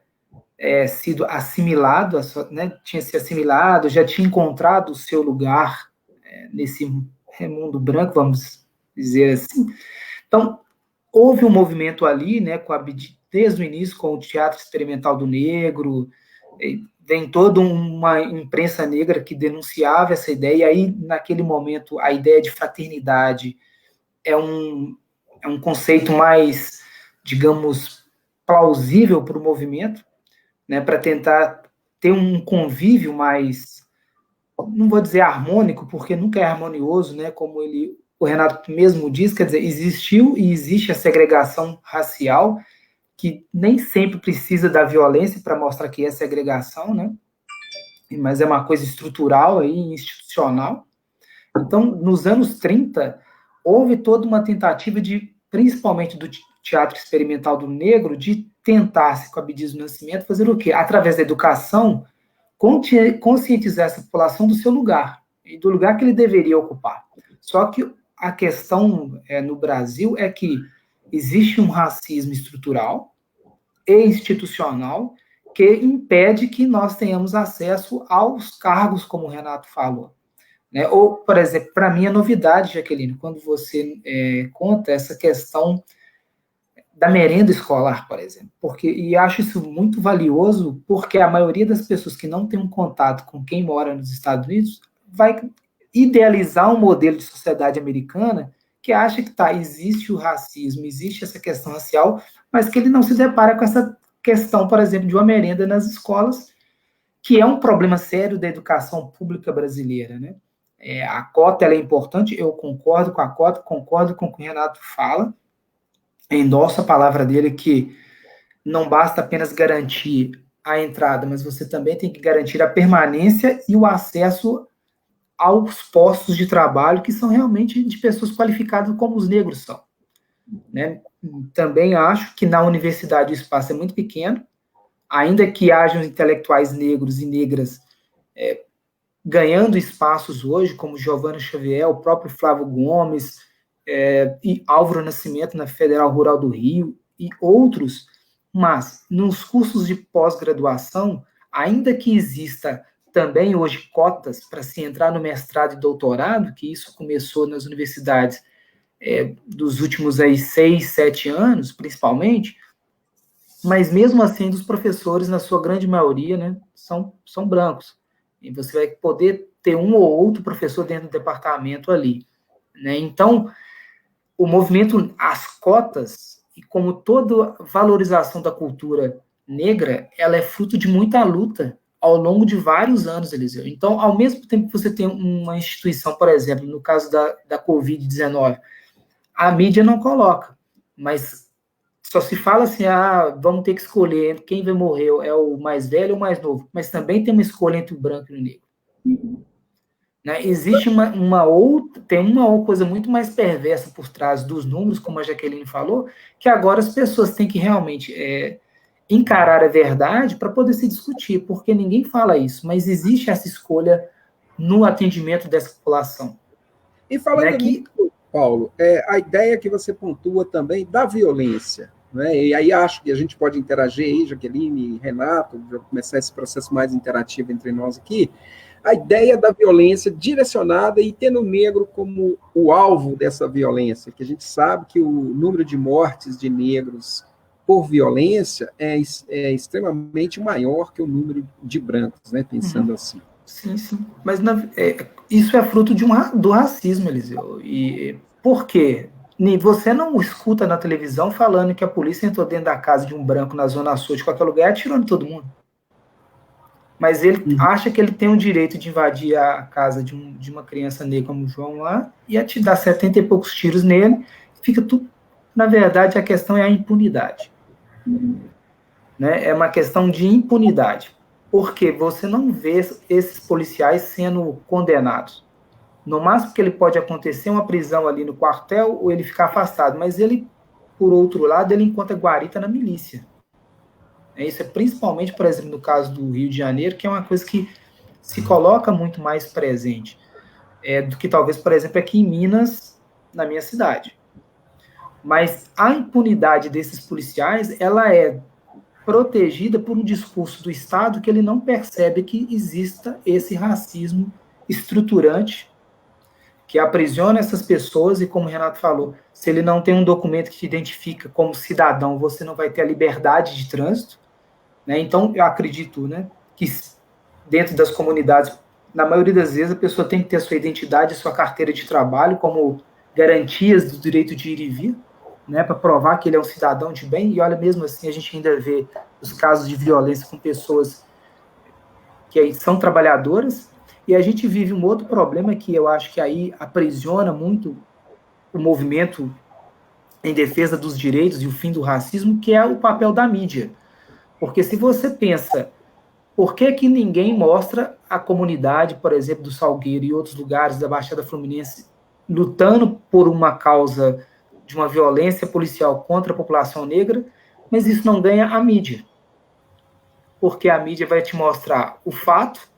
sido assimilado, né, tinha se assimilado, já tinha encontrado o seu lugar nesse mundo branco, vamos dizer assim. Então, houve um movimento ali, né, desde o início, com o Teatro Experimental do Negro, tem toda uma imprensa negra que denunciava essa ideia, e aí, naquele momento, a ideia de fraternidade é um conceito mais, digamos, plausível para o movimento, né, para tentar ter um convívio mais, não vou dizer harmônico, porque nunca é harmonioso, né, como o Renato mesmo diz, quer dizer, existiu e existe a segregação racial, que nem sempre precisa da violência para mostrar que é segregação, né? Mas é uma coisa estrutural aí, institucional. Então, nos anos 30, houve toda uma tentativa principalmente do Teatro Experimental do Negro, de tentar, com a Abdias do Nascimento, fazer o quê? Através da educação, conscientizar essa população do seu lugar, e do lugar que ele deveria ocupar. Só que a questão no Brasil é que existe um racismo estrutural e institucional que impede que nós tenhamos acesso aos cargos, como o Renato falou. Né? Ou, por exemplo, para mim é novidade, Jaqueline, quando você conta essa questão da merenda escolar, por exemplo. E acho isso muito valioso, porque a maioria das pessoas que não tem um contato com quem mora nos Estados Unidos vai idealizar um modelo de sociedade americana que acha que existe o racismo, existe essa questão racial, mas que ele não se depara com essa questão, por exemplo, de uma merenda nas escolas, que é um problema sério da educação pública brasileira, né? A cota ela é importante, eu concordo com a cota, concordo com o que o Renato fala, endosso a palavra dele que não basta apenas garantir a entrada, mas você também tem que garantir a permanência e o acesso aos postos de trabalho que são realmente de pessoas qualificadas como os negros são. Né? Também acho que na universidade o espaço é muito pequeno, ainda que hajam intelectuais negros e negras ganhando espaços hoje, como Giovanna Xavier, o próprio Flávio Gomes, e Álvaro Nascimento na Federal Rural do Rio, e outros, mas nos cursos de pós-graduação, ainda que exista também hoje cotas para se entrar no mestrado e doutorado, que isso começou nas universidades dos últimos 6, 7 anos, principalmente, mas mesmo assim, os professores, na sua grande maioria, né, são brancos. E você vai poder ter um ou outro professor dentro do departamento ali. Né? Então, o movimento, as cotas, e como toda valorização da cultura negra, ela é fruto de muita luta ao longo de vários anos, Eliseu. Então, ao mesmo tempo que você tem uma instituição, por exemplo, no caso da Covid-19, a mídia não coloca, mas só se fala assim, vamos ter que escolher quem vai morrer, é o mais velho ou o mais novo, mas também tem uma escolha entre o branco e o negro. Né? Existe tem uma coisa muito mais perversa por trás dos números, como a Jaqueline falou, que agora as pessoas têm que realmente encarar a verdade para poder se discutir, porque ninguém fala isso, mas existe essa escolha no atendimento dessa população. E falando nisso, Paulo, a ideia que você pontua também da violência, né? E aí acho que a gente pode interagir aí, Jaqueline e Renato, para começar esse processo mais interativo entre nós aqui, a ideia da violência direcionada e tendo o negro como o alvo dessa violência, que a gente sabe que o número de mortes de negros por violência é extremamente maior que o número de brancos, né? Pensando assim. Sim, sim. Mas isso é fruto do racismo, Eliseu. E por quê? Você não escuta na televisão falando que a polícia entrou dentro da casa de um branco na Zona Sul de qualquer lugar e atirou em todo mundo. Mas ele acha que ele tem o direito de invadir a casa de uma criança negra como o João lá e te dar 70 e poucos tiros nele. Fica tudo. Na verdade, a questão é a impunidade. Né? É uma questão de impunidade. Porque você não vê esses policiais sendo condenados. No máximo que ele pode acontecer uma prisão ali no quartel ou ele ficar afastado. Mas ele, por outro lado, ele encontra guarita na milícia. Isso é principalmente, por exemplo, no caso do Rio de Janeiro, que é uma coisa que se coloca muito mais presente do que talvez, por exemplo, aqui em Minas, na minha cidade. Mas a impunidade desses policiais, ela é protegida por um discurso do Estado que ele não percebe que exista esse racismo estruturante que aprisiona essas pessoas e, como o Renato falou, se ele não tem um documento que te identifica como cidadão, você não vai ter a liberdade de trânsito. Né? Então, eu acredito, né, que dentro das comunidades, na maioria das vezes, a pessoa tem que ter a sua identidade, a sua carteira de trabalho como garantias do direito de ir e vir, né, para provar que ele é um cidadão de bem. E olha, mesmo assim, a gente ainda vê os casos de violência com pessoas que são trabalhadoras. E a gente vive um outro problema que eu acho que aí aprisiona muito o movimento em defesa dos direitos e o fim do racismo, que é o papel da mídia. Porque se você pensa, por que ninguém mostra a comunidade, por exemplo, do Salgueiro e outros lugares da Baixada Fluminense lutando por uma causa de uma violência policial contra a população negra, mas isso não ganha a mídia? Porque a mídia vai te mostrar o fato,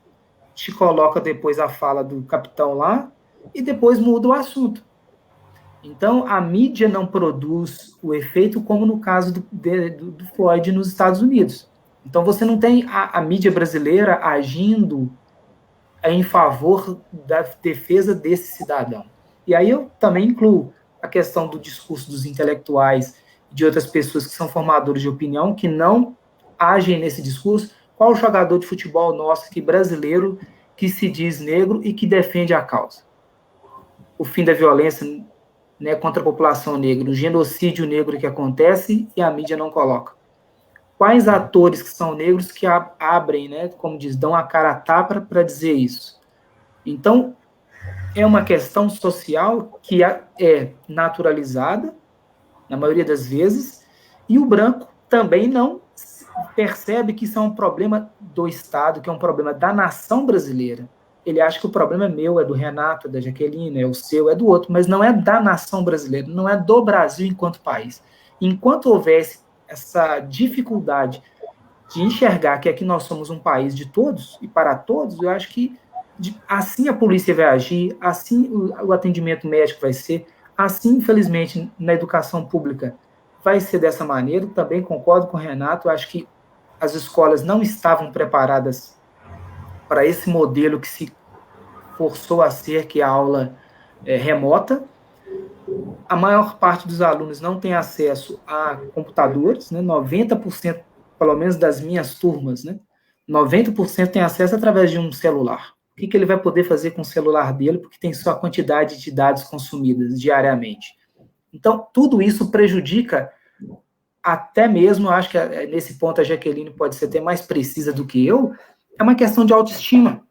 te coloca depois a fala do capitão lá, e depois muda o assunto. Então, a mídia não produz o efeito como no caso do Floyd nos Estados Unidos. Então, você não tem a mídia brasileira agindo é em favor da defesa desse cidadão. E aí eu também incluo a questão do discurso dos intelectuais e de outras pessoas que são formadores de opinião, que não agem nesse discurso. Qual o jogador de futebol nosso aqui, brasileiro, que se diz negro e que defende a causa? O fim da violência, né, contra a população negra, o genocídio negro que acontece e a mídia não coloca. Quais atores que são negros que abrem, né, como diz, dão a cara a tapa para dizer isso? Então, é uma questão social que é naturalizada, na maioria das vezes, e o branco também não percebe que isso é um problema do Estado, que é um problema da nação brasileira. Ele acha que o problema é meu, é do Renato, é da Jaqueline, é o seu, é do outro, mas não é da nação brasileira, não é do Brasil enquanto país. Enquanto houvesse essa dificuldade de enxergar que aqui nós somos um país de todos e para todos, eu acho que assim a polícia vai agir, assim o atendimento médico vai ser, assim, infelizmente, na educação pública vai ser dessa maneira. Também concordo com o Renato, eu acho que as escolas não estavam preparadas para esse modelo que se forçou a ser, que é a aula remota. A maior parte dos alunos não tem acesso a computadores, né? 90%, pelo menos das minhas turmas, né? 90% tem acesso através de um celular. O que ele vai poder fazer com o celular dele, porque tem só a quantidade de dados consumidas diariamente. Então, tudo isso prejudica até mesmo, acho que nesse ponto a Jaqueline pode ser até mais precisa do que eu, é uma questão de autoestima.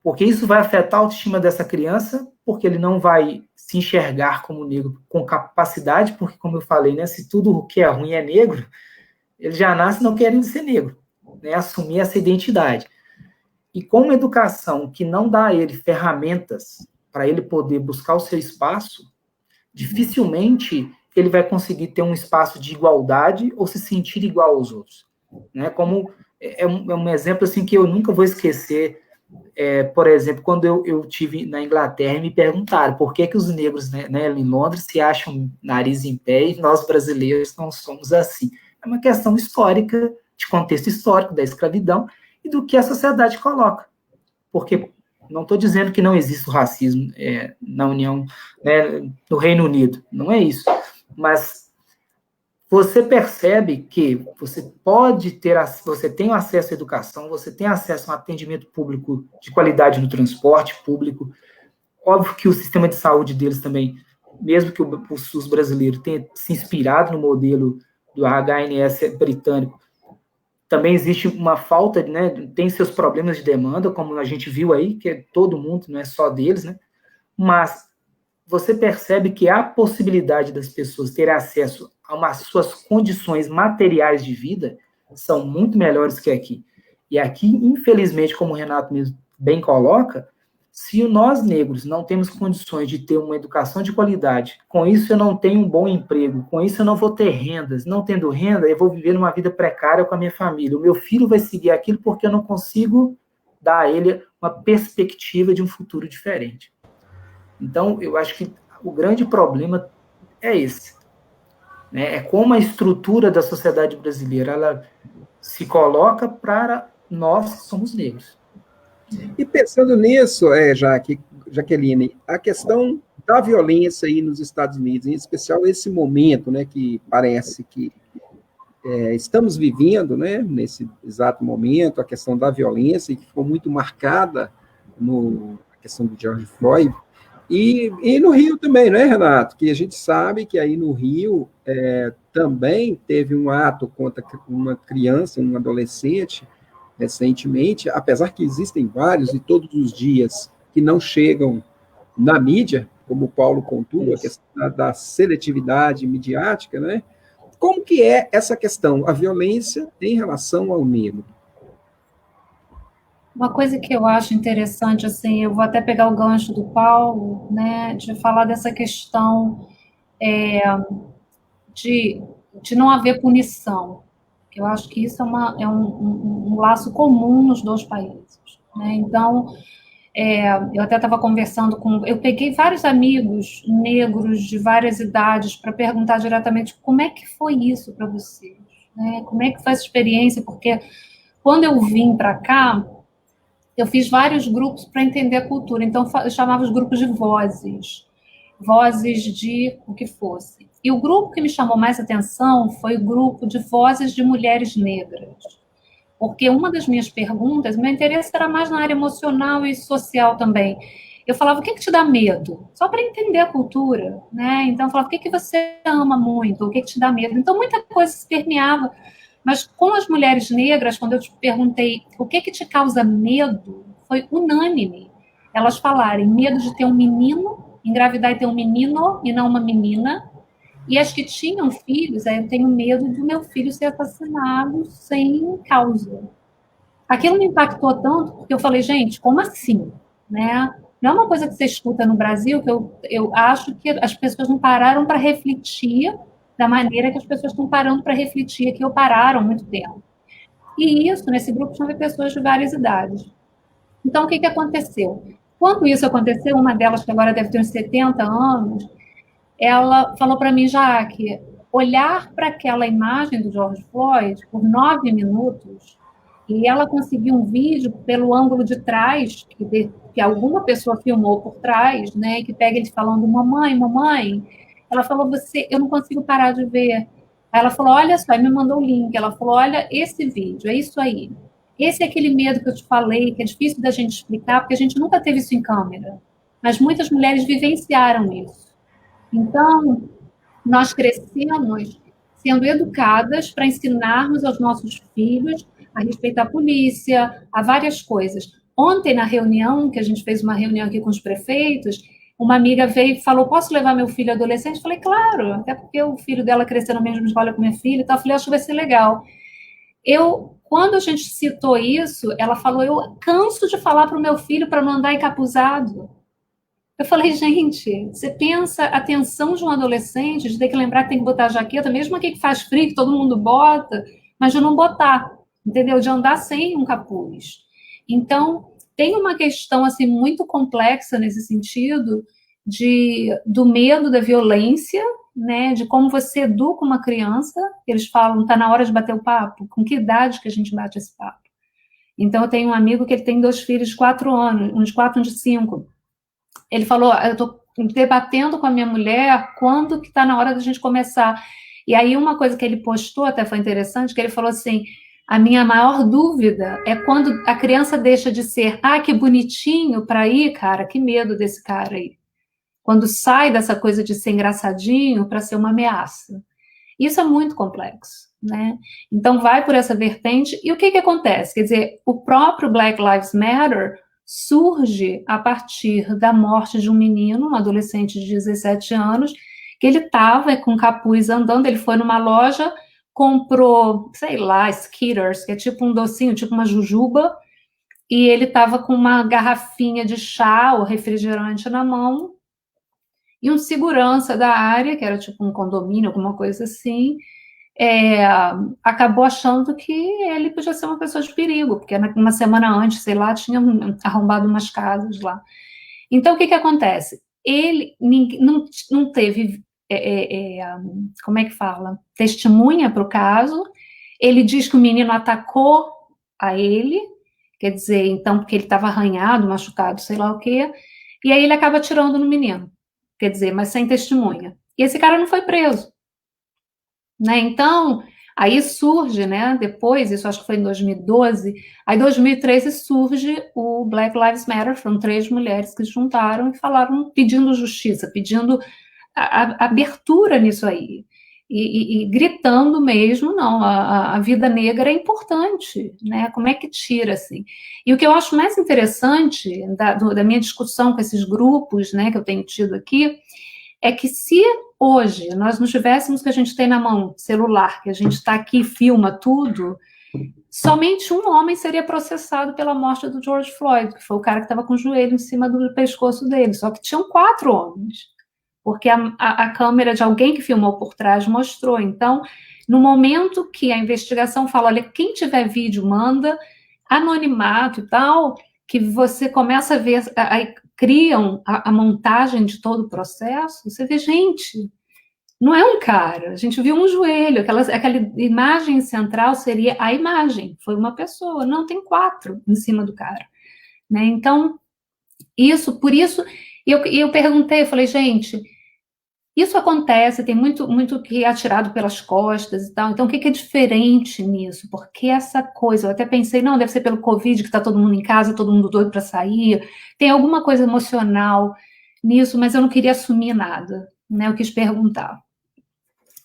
Porque isso vai afetar a autoestima dessa criança, porque ele não vai se enxergar como negro com capacidade, porque, como eu falei, né, se tudo o que é ruim é negro, ele já nasce não querendo ser negro, né, assumir essa identidade. E com uma educação que não dá a ele ferramentas para ele poder buscar o seu espaço, dificilmente ele vai conseguir ter um espaço de igualdade ou se sentir igual aos outros. Né? Como é um exemplo assim, que eu nunca vou esquecer. Por exemplo, quando eu tive na Inglaterra e me perguntaram por que os negros, né, em Londres se acham nariz em pé e nós brasileiros não somos assim. É uma questão histórica, de contexto histórico da escravidão e do que a sociedade coloca. Porque não estou dizendo que não existe o racismo na União, né, no Reino Unido, não é isso. Mas você percebe que você pode ter, você tem acesso à educação, você tem acesso a um atendimento público de qualidade no transporte público. Óbvio que o sistema de saúde deles também, mesmo que o SUS brasileiro tenha se inspirado no modelo do HNS britânico, também existe uma falta, né, tem seus problemas de demanda, como a gente viu aí, que é todo mundo, não é só deles, né? Mas você percebe que há possibilidade das pessoas terem acesso a suas condições materiais de vida são muito melhores que aqui. E aqui, infelizmente, como o Renato mesmo bem coloca, se nós negros não temos condições de ter uma educação de qualidade, com isso eu não tenho um bom emprego, com isso eu não vou ter rendas, não tendo renda, eu vou viver numa vida precária com a minha família. O meu filho vai seguir aquilo porque eu não consigo dar a ele uma perspectiva de um futuro diferente. Então, eu acho que o grande problema é esse. Né? É como a estrutura da sociedade brasileira ela se coloca para nós que somos negros. E pensando nisso, Jaqueline, a questão da violência aí nos Estados Unidos, em especial esse momento, né, que parece que estamos vivendo, né, nesse exato momento, a questão da violência, que ficou muito marcada na questão do George Floyd, e no Rio também, né, Renato? Que a gente sabe que aí no Rio também teve um ato contra uma criança, um adolescente, recentemente, apesar que existem vários e todos os dias que não chegam na mídia, como o Paulo pontua, a questão da seletividade midiática, né? Como que é essa questão, a violência em relação ao negro? Uma coisa que eu acho interessante, assim, eu vou até pegar o gancho do Paulo, né, de falar dessa questão de não haver punição. Eu acho que isso é um laço comum nos dois países. Né? Então, eu até estava conversando eu peguei vários amigos negros de várias idades para perguntar diretamente como é que foi isso para vocês, né? Como é que foi essa experiência, porque quando eu vim para cá, eu fiz vários grupos para entender a cultura. Então, eu chamava os grupos de vozes de o que fosse. E o grupo que me chamou mais atenção foi o grupo de vozes de mulheres negras. Porque uma das minhas perguntas, meu interesse era mais na área emocional e social também. Eu falava, o que te dá medo? Só para entender a cultura, né? Então, eu falava, o que você ama muito? O que te dá medo? Então, muita coisa se permeava. Mas com as mulheres negras, quando eu te perguntei o que te causa medo, foi unânime. Elas falarem medo de ter um menino, engravidar e ter um menino e não uma menina. E as que tinham filhos, aí eu tenho medo do meu filho ser assassinado sem causa. Aquilo me impactou tanto, porque eu falei, gente, como assim? Né? Não é uma coisa que você escuta no Brasil, que eu acho que as pessoas não pararam para refletir da maneira que as pessoas estão parando para refletir aqui, ou pararam há muito tempo. E isso, nesse grupo, tinha pessoas de várias idades. Então, o que aconteceu? Quando isso aconteceu, uma delas, que agora deve ter uns 70 anos, ela falou para mim, Jaque, olhar para aquela imagem do George Floyd por 9 minutos, e ela conseguiu um vídeo pelo ângulo de trás, que alguma pessoa filmou por trás, né, que pega ele falando, mamãe, mamãe. Ela falou, eu não consigo parar de ver. Aí ela falou, olha só, e me mandou o link. Ela falou, olha esse vídeo, é isso aí. Esse é aquele medo que eu te falei, que é difícil da gente explicar, porque a gente nunca teve isso em câmera. Mas muitas mulheres vivenciaram isso. Então, nós crescemos sendo educadas para ensinarmos aos nossos filhos a respeitar a polícia, a várias coisas. Ontem, na reunião, que a gente fez uma reunião aqui com os prefeitos, uma amiga veio e falou, posso levar meu filho adolescente? Eu falei, claro, até porque o filho dela cresceu na mesma escola com minha filha, então eu falei, acho que vai ser legal. Quando a gente citou isso, ela falou, eu canso de falar para o meu filho para não andar encapuzado. Eu falei, gente, você pensa a tensão de um adolescente, de ter que lembrar que tem que botar a jaqueta, mesmo aqui que faz frio, que todo mundo bota, mas de não botar, entendeu? De andar sem um capuz. Então, tem uma questão assim muito complexa nesse sentido do medo da violência, né? De como você educa uma criança. Eles falam, está na hora de bater o papo. Com que idade que a gente bate esse papo? Então, eu tenho um amigo que ele tem 2 filhos de 4 anos, um de 4 e um de 5. Ele falou, eu estou debatendo com a minha mulher quando que está na hora da gente começar. E aí uma coisa que ele postou, até foi interessante, que ele falou assim, a minha maior dúvida é quando a criança deixa de ser, que bonitinho para ir, cara, que medo desse cara aí. Quando sai dessa coisa de ser engraçadinho para ser uma ameaça. Isso é muito complexo, né? Então vai por essa vertente, e o que acontece? Quer dizer, o próprio Black Lives Matter surge a partir da morte de um menino, um adolescente de 17 anos, que ele estava com capuz andando, ele foi numa loja, comprou, sei lá, Skitters, que é tipo um docinho, tipo uma jujuba, e ele estava com uma garrafinha de chá ou refrigerante na mão, e um segurança da área, que era tipo um condomínio, alguma coisa assim, acabou achando que ele podia ser uma pessoa de perigo, porque uma semana antes, sei lá, tinha arrombado umas casas lá. Então, o que acontece? Ele não teve, como é que fala? Testemunha para o caso. Ele diz que o menino atacou a ele, quer dizer, então, porque ele estava arranhado, machucado, sei lá o quê, e aí ele acaba atirando no menino, quer dizer, mas sem testemunha. E esse cara não foi preso. Né? Então, aí surge, né, depois, isso acho que foi em 2012, aí em 2013 surge o Black Lives Matter, foram 3 mulheres que se juntaram e falaram, pedindo justiça, pedindo a abertura nisso aí, e gritando mesmo, não, a vida negra é importante, né, como é que tira, assim. E o que eu acho mais interessante da minha discussão com esses grupos, né, que eu tenho tido aqui, é que se hoje nós não tivéssemos o que a gente tem na mão, celular, que a gente está aqui e filma tudo, somente um homem seria processado pela morte do George Floyd, que foi o cara que estava com o joelho em cima do pescoço dele, só que tinham 4 homens, porque a câmera de alguém que filmou por trás mostrou. Então, no momento que a investigação fala, olha, quem tiver vídeo manda, anonimato e tal, que você começa a ver, criam a montagem de todo o processo, você vê, gente, não é um cara, a gente viu um joelho, aquela imagem central seria a imagem, foi uma pessoa, não, tem 4 em cima do cara. né? Então, por isso, eu perguntei, eu falei, gente, isso acontece, tem muito que é atirado pelas costas e tal, então o que é diferente nisso? Porque essa coisa, eu até pensei, não, deve ser pelo Covid, que está todo mundo em casa, todo mundo doido para sair, tem alguma coisa emocional nisso, mas eu não queria assumir nada, né? Eu quis perguntar.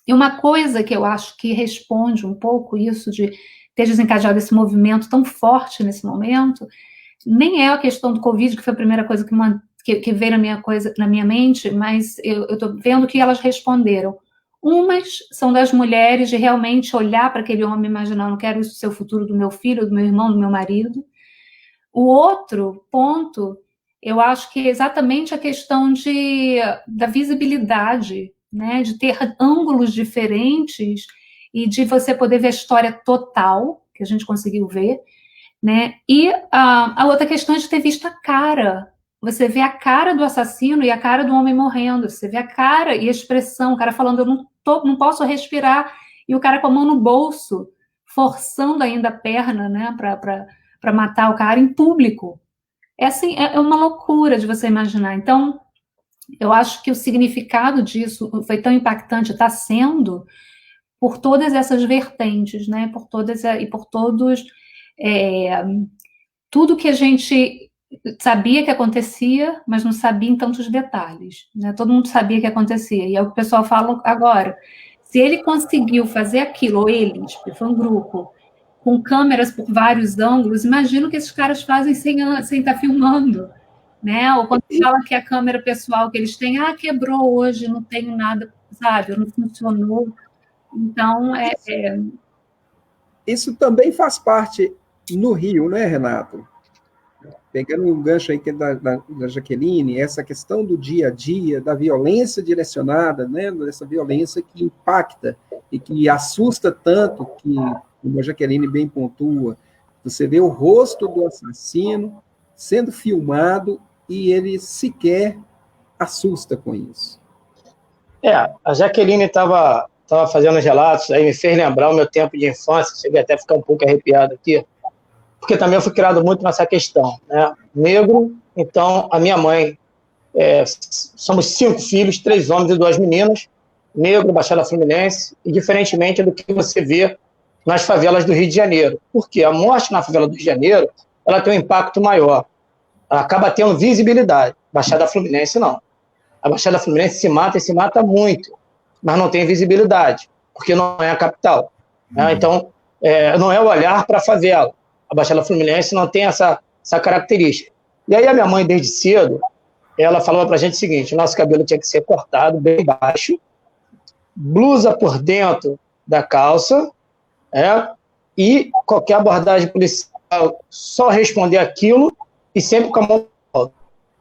E uma coisa que eu acho que responde um pouco isso de ter desencadeado esse movimento tão forte nesse momento, nem é a questão do Covid, que foi a primeira coisa que veio na minha mente, mas eu estou vendo que elas responderam. Umas são das mulheres de realmente olhar para aquele homem e imaginar, não quero isso ser o futuro do meu filho, do meu irmão, do meu marido. O outro ponto, eu acho que é exatamente a questão da visibilidade, né, de ter ângulos diferentes e de você poder ver a história total, que a gente conseguiu ver, né? E a outra questão é de ter visto a cara. Você vê a cara do assassino e a cara do homem morrendo. Você vê a cara e a expressão, o cara falando, eu não posso respirar, e o cara com a mão no bolso, forçando ainda a perna, né, para matar o cara em público. É assim, é uma loucura de você imaginar. Então, eu acho que o significado disso foi tão impactante, está sendo por todas essas vertentes, né? Por todos tudo que a gente sabia que acontecia, mas não sabia em tantos detalhes, né? Todo mundo sabia que acontecia, e é o que o pessoal fala agora. Se ele conseguiu fazer aquilo, ou eles, porque foi um grupo, com câmeras por vários ângulos, imagina o que esses caras fazem sem estar filmando, né? Ou quando fala que a câmera pessoal que eles têm, quebrou hoje, não tenho nada, sabe? Não funcionou. Então, Isso também faz parte no Rio, né, Renato? Pegando um gancho aí que é da Jaqueline, essa questão do dia a dia, da violência direcionada, né, dessa violência que impacta e que assusta tanto, que, como a Jaqueline bem pontua, você vê o rosto do assassino sendo filmado e ele sequer assusta com isso. A Jaqueline estava fazendo os relatos, aí me fez lembrar o meu tempo de infância, cheguei até a ficar um pouco arrepiado aqui, porque também eu fui criado muito nessa questão, né? Negro, então a minha mãe, somos 5 filhos, 3 homens e 2 meninas, negro, Baixada Fluminense, e diferentemente do que você vê nas favelas do Rio de Janeiro. Porque a morte na favela do Rio de Janeiro, ela tem um impacto maior, ela acaba tendo visibilidade. Baixada Fluminense não. A Baixada Fluminense se mata e se mata muito, mas não tem visibilidade, porque não é a capital. Né? Então, não é o olhar para a favela. A Baixada Fluminense não tem essa característica. E aí a minha mãe, desde cedo, ela falava para a gente o seguinte, o nosso cabelo tinha que ser cortado bem baixo, blusa por dentro da calça, e qualquer abordagem policial só responder aquilo e sempre com a mão alta.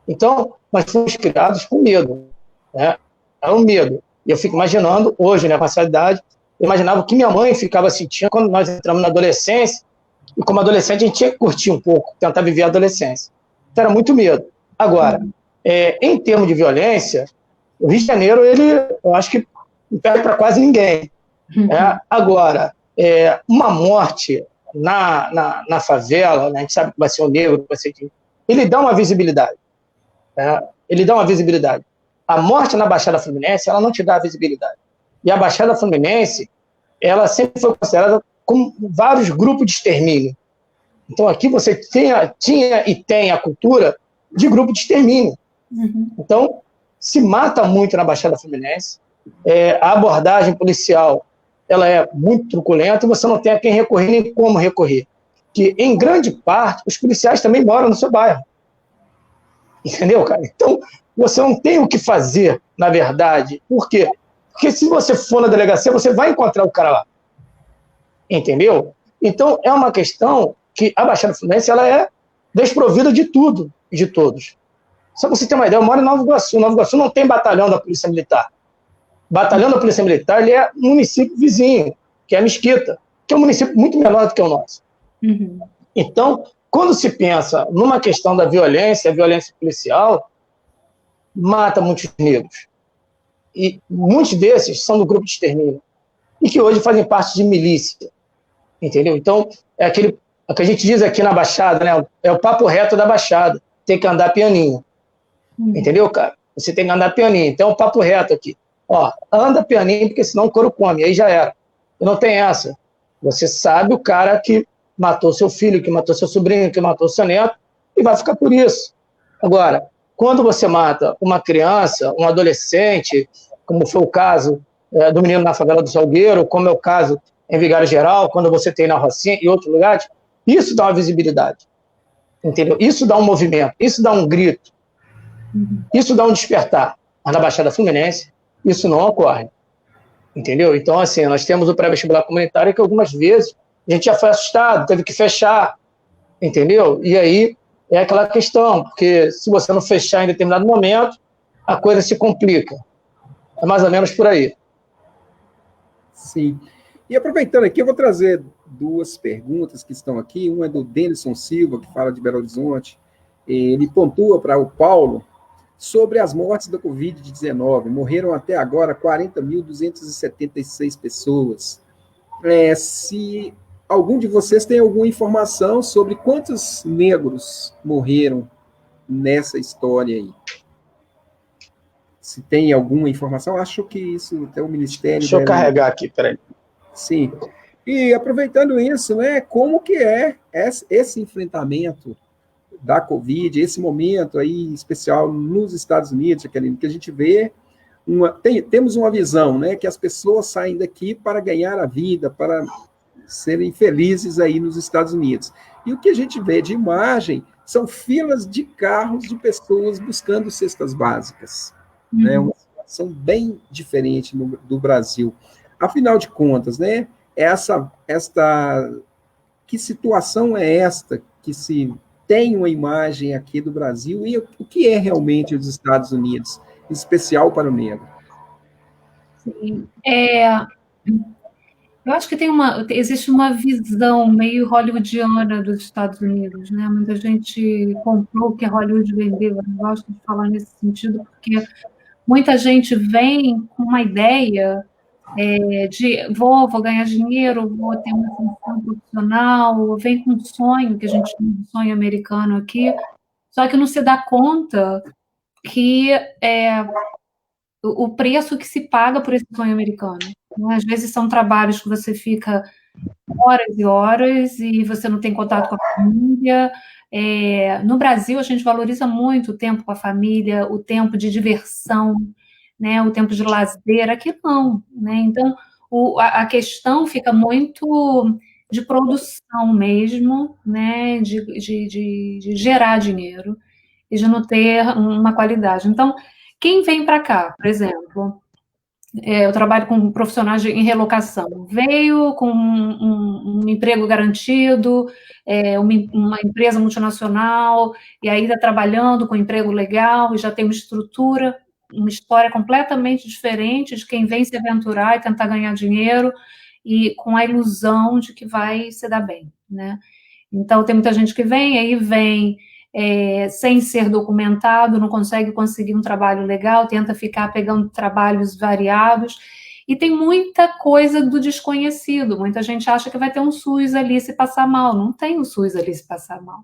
Então, nós fomos criados com medo. Né? Era um medo. E eu fico imaginando, hoje, né, com essa idade, eu imaginava o que minha mãe ficava sentindo quando nós entramos na adolescência, e como adolescente a gente tinha que curtir um pouco, tentar viver a adolescência. Então era muito medo. Agora, em termos de violência, o Rio de Janeiro, eu acho que não perde para quase ninguém. Agora, uma morte na favela, né, a gente sabe que vai ser o negro, vai ser ele dá uma visibilidade. Ele dá uma visibilidade. A morte na Baixada Fluminense, ela não te dá visibilidade. E a Baixada Fluminense, ela sempre foi considerada como vários grupos de extermínio. Então, aqui você tinha e tem a cultura de grupo de extermínio. Uhum. Então, se mata muito na Baixada Fluminense, a abordagem policial ela é muito truculenta e você não tem a quem recorrer nem como recorrer. Que, em grande parte, os policiais também moram no seu bairro. Entendeu, cara? Então, você não tem o que fazer, na verdade. Por quê? Porque se você for na delegacia, você vai encontrar o cara lá. Entendeu? Então, é uma questão que a Baixada Fluminense ela é desprovida de tudo e de todos. Só para você ter uma ideia, eu moro em Nova Iguaçu. Nova Iguaçu não tem batalhão da Polícia Militar. O batalhão da Polícia Militar ele é um município vizinho, que é a Mesquita, que é um município muito menor do que o nosso. Uhum. Então, quando se pensa numa questão da violência, a violência policial mata muitos negros. E muitos desses são do grupo de extermínio. E que hoje fazem parte de milícia. Entendeu? Então, é aquele O que a gente diz aqui na Baixada, né? É o papo reto da Baixada. Tem que andar pianinho. Entendeu, cara? Você tem que andar pianinho. Então, o papo reto aqui. Ó, anda pianinho, porque senão o couro come. Aí já era. E não tem essa. Você sabe o cara que matou seu filho, que matou seu sobrinho, que matou seu neto, e vai ficar por isso. Agora, quando você mata uma criança, um adolescente, como foi o caso do menino na favela do Salgueiro, como é o caso em Vigário Geral, quando você tem na Rocinha e outros lugares, isso dá uma visibilidade, entendeu? Isso dá um movimento, isso dá um grito, isso dá um despertar. Mas na Baixada Fluminense, isso não ocorre, entendeu? Então, assim, nós temos o pré-vestibular comunitário que algumas vezes a gente já foi assustado, teve que fechar, entendeu? E aí é aquela questão, porque se você não fechar em determinado momento, a coisa se complica. É mais ou menos por aí. Sim. E aproveitando aqui, eu vou trazer duas perguntas que estão aqui. Uma é do Denison Silva, que fala de Belo Horizonte. Ele pontua para o Paulo sobre as mortes da Covid-19. Morreram até agora 40.276 pessoas. Se algum de vocês tem alguma informação sobre quantos negros morreram nessa história aí? Se tem alguma informação, acho que isso até o Ministério... Deixa eu carregar aqui, peraí. Sim. E aproveitando isso, né, como que é esse enfrentamento da Covid, esse momento aí especial nos Estados Unidos, que a gente vê, temos uma visão, né, que as pessoas saem daqui para ganhar a vida, para serem felizes aí nos Estados Unidos. E o que a gente vê de imagem são filas de carros de pessoas buscando cestas básicas. Né, uma situação bem diferente do Brasil. Afinal de contas, né, que situação é esta que se tem uma imagem aqui do Brasil e o que é realmente os Estados Unidos, em especial para o negro? Sim. Eu acho que existe uma visão meio hollywoodiana dos Estados Unidos, né? Muita gente comprou o que a Hollywood vendeu. Eu não gosto de falar nesse sentido, porque muita gente vem com uma ideia de vou ganhar dinheiro, vou ter uma função profissional, vem com um sonho, que a gente chama de sonho americano aqui, só que não se dá conta que o preço que se paga por esse sonho americano. Né? Às vezes são trabalhos que você fica horas e horas e você não tem contato com a família. No Brasil, a gente valoriza muito o tempo com a família, o tempo de diversão, né, o tempo de lazer, aqui não, né? Então, a questão fica muito de produção mesmo, né, de gerar dinheiro e de não ter uma qualidade. Então, quem vem para cá, por exemplo, eu trabalho com profissionais em relocação, veio com um emprego garantido, uma empresa multinacional, e aí está trabalhando com um emprego legal, e já tem uma estrutura, uma história completamente diferente de quem vem se aventurar e tentar ganhar dinheiro, e com a ilusão de que vai se dar bem, né? Então, tem muita gente que vem sem ser documentado, não conseguir um trabalho legal, tenta ficar pegando trabalhos variados, e tem muita coisa do desconhecido. Muita gente acha que vai ter um SUS ali se passar mal. Não tem um SUS ali se passar mal.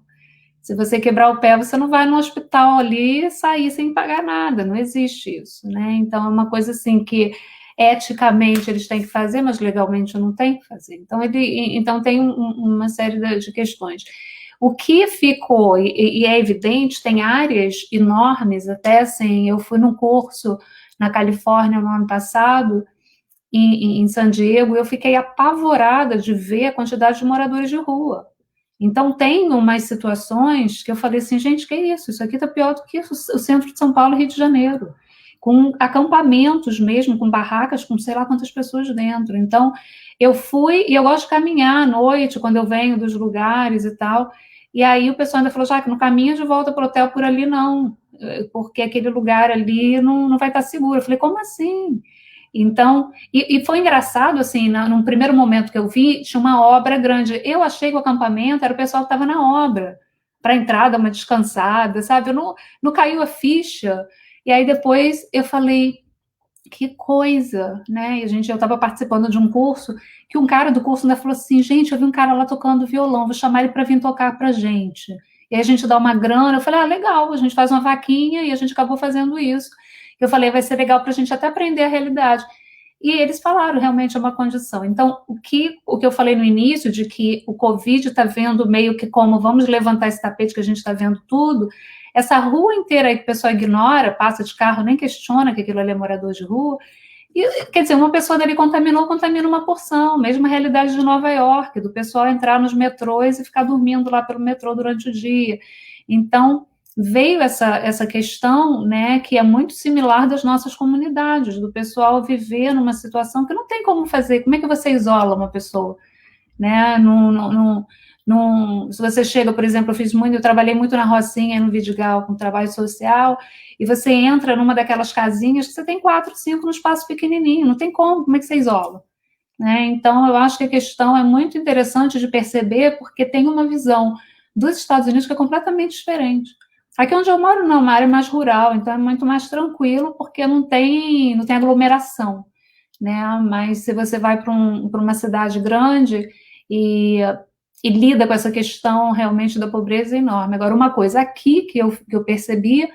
Se você quebrar o pé, você não vai no hospital ali e sair sem pagar nada. Não existe isso, né? Então, é uma coisa assim que eticamente eles têm que fazer, mas legalmente não tem que fazer. Então tem uma série de questões. O que ficou, e é evidente, tem áreas enormes, até assim, eu fui num curso na Califórnia no ano passado, em San Diego, e eu fiquei apavorada de ver a quantidade de moradores de rua. Então, tem umas situações que eu falei assim, gente, que é isso? Isso aqui está pior do que o centro de São Paulo e Rio de Janeiro, com acampamentos mesmo, com barracas, com sei lá quantas pessoas dentro. Então, eu fui, e eu gosto de caminhar à noite, quando eu venho dos lugares e tal, e aí o pessoal ainda falou, já que não caminha de volta para o hotel por ali, não, porque aquele lugar ali não vai estar seguro. Eu falei, como assim? Então, e foi engraçado, assim, num primeiro momento que eu vi, tinha uma obra grande. Eu achei que o acampamento era o pessoal que estava na obra, para entrar, dar uma descansada, sabe? Não caiu a ficha. E aí depois eu falei, que coisa, né? E eu estava participando de um curso que um cara do curso ainda falou assim, gente, eu vi um cara lá tocando violão, vou chamar ele para vir tocar para gente. E aí a gente dá uma grana. Eu falei, legal, a gente faz uma vaquinha, e a gente acabou fazendo isso. Eu falei, vai ser legal para a gente até aprender a realidade. E eles falaram, realmente é uma condição. Então, o que eu falei no início, de que o Covid está vendo meio que como vamos levantar esse tapete que a gente está vendo tudo, essa rua inteira aí que o pessoal ignora, passa de carro, nem questiona que aquilo ali é morador de rua, e, quer dizer, uma pessoa dali contamina uma porção, mesma realidade de Nova York, do pessoal entrar nos metrôs e ficar dormindo lá pelo metrô durante o dia. Então, veio essa questão, né, que é muito similar das nossas comunidades, do pessoal viver numa situação que não tem como fazer. Como é que você isola uma pessoa? Né? Se você chega, por exemplo, eu trabalhei muito na Rocinha, no Vidigal, com trabalho social, e você entra numa daquelas casinhas que você tem 4, 5 no espaço pequenininho, não tem como é que você isola? Né? Então, eu acho que a questão é muito interessante de perceber, porque tem uma visão dos Estados Unidos que é completamente diferente. Aqui onde eu moro, não, uma área mais rural, então é muito mais tranquilo, porque não tem aglomeração, né? Mas se você vai para uma cidade grande e lida com essa questão realmente da pobreza enorme. Agora, uma coisa aqui que eu percebi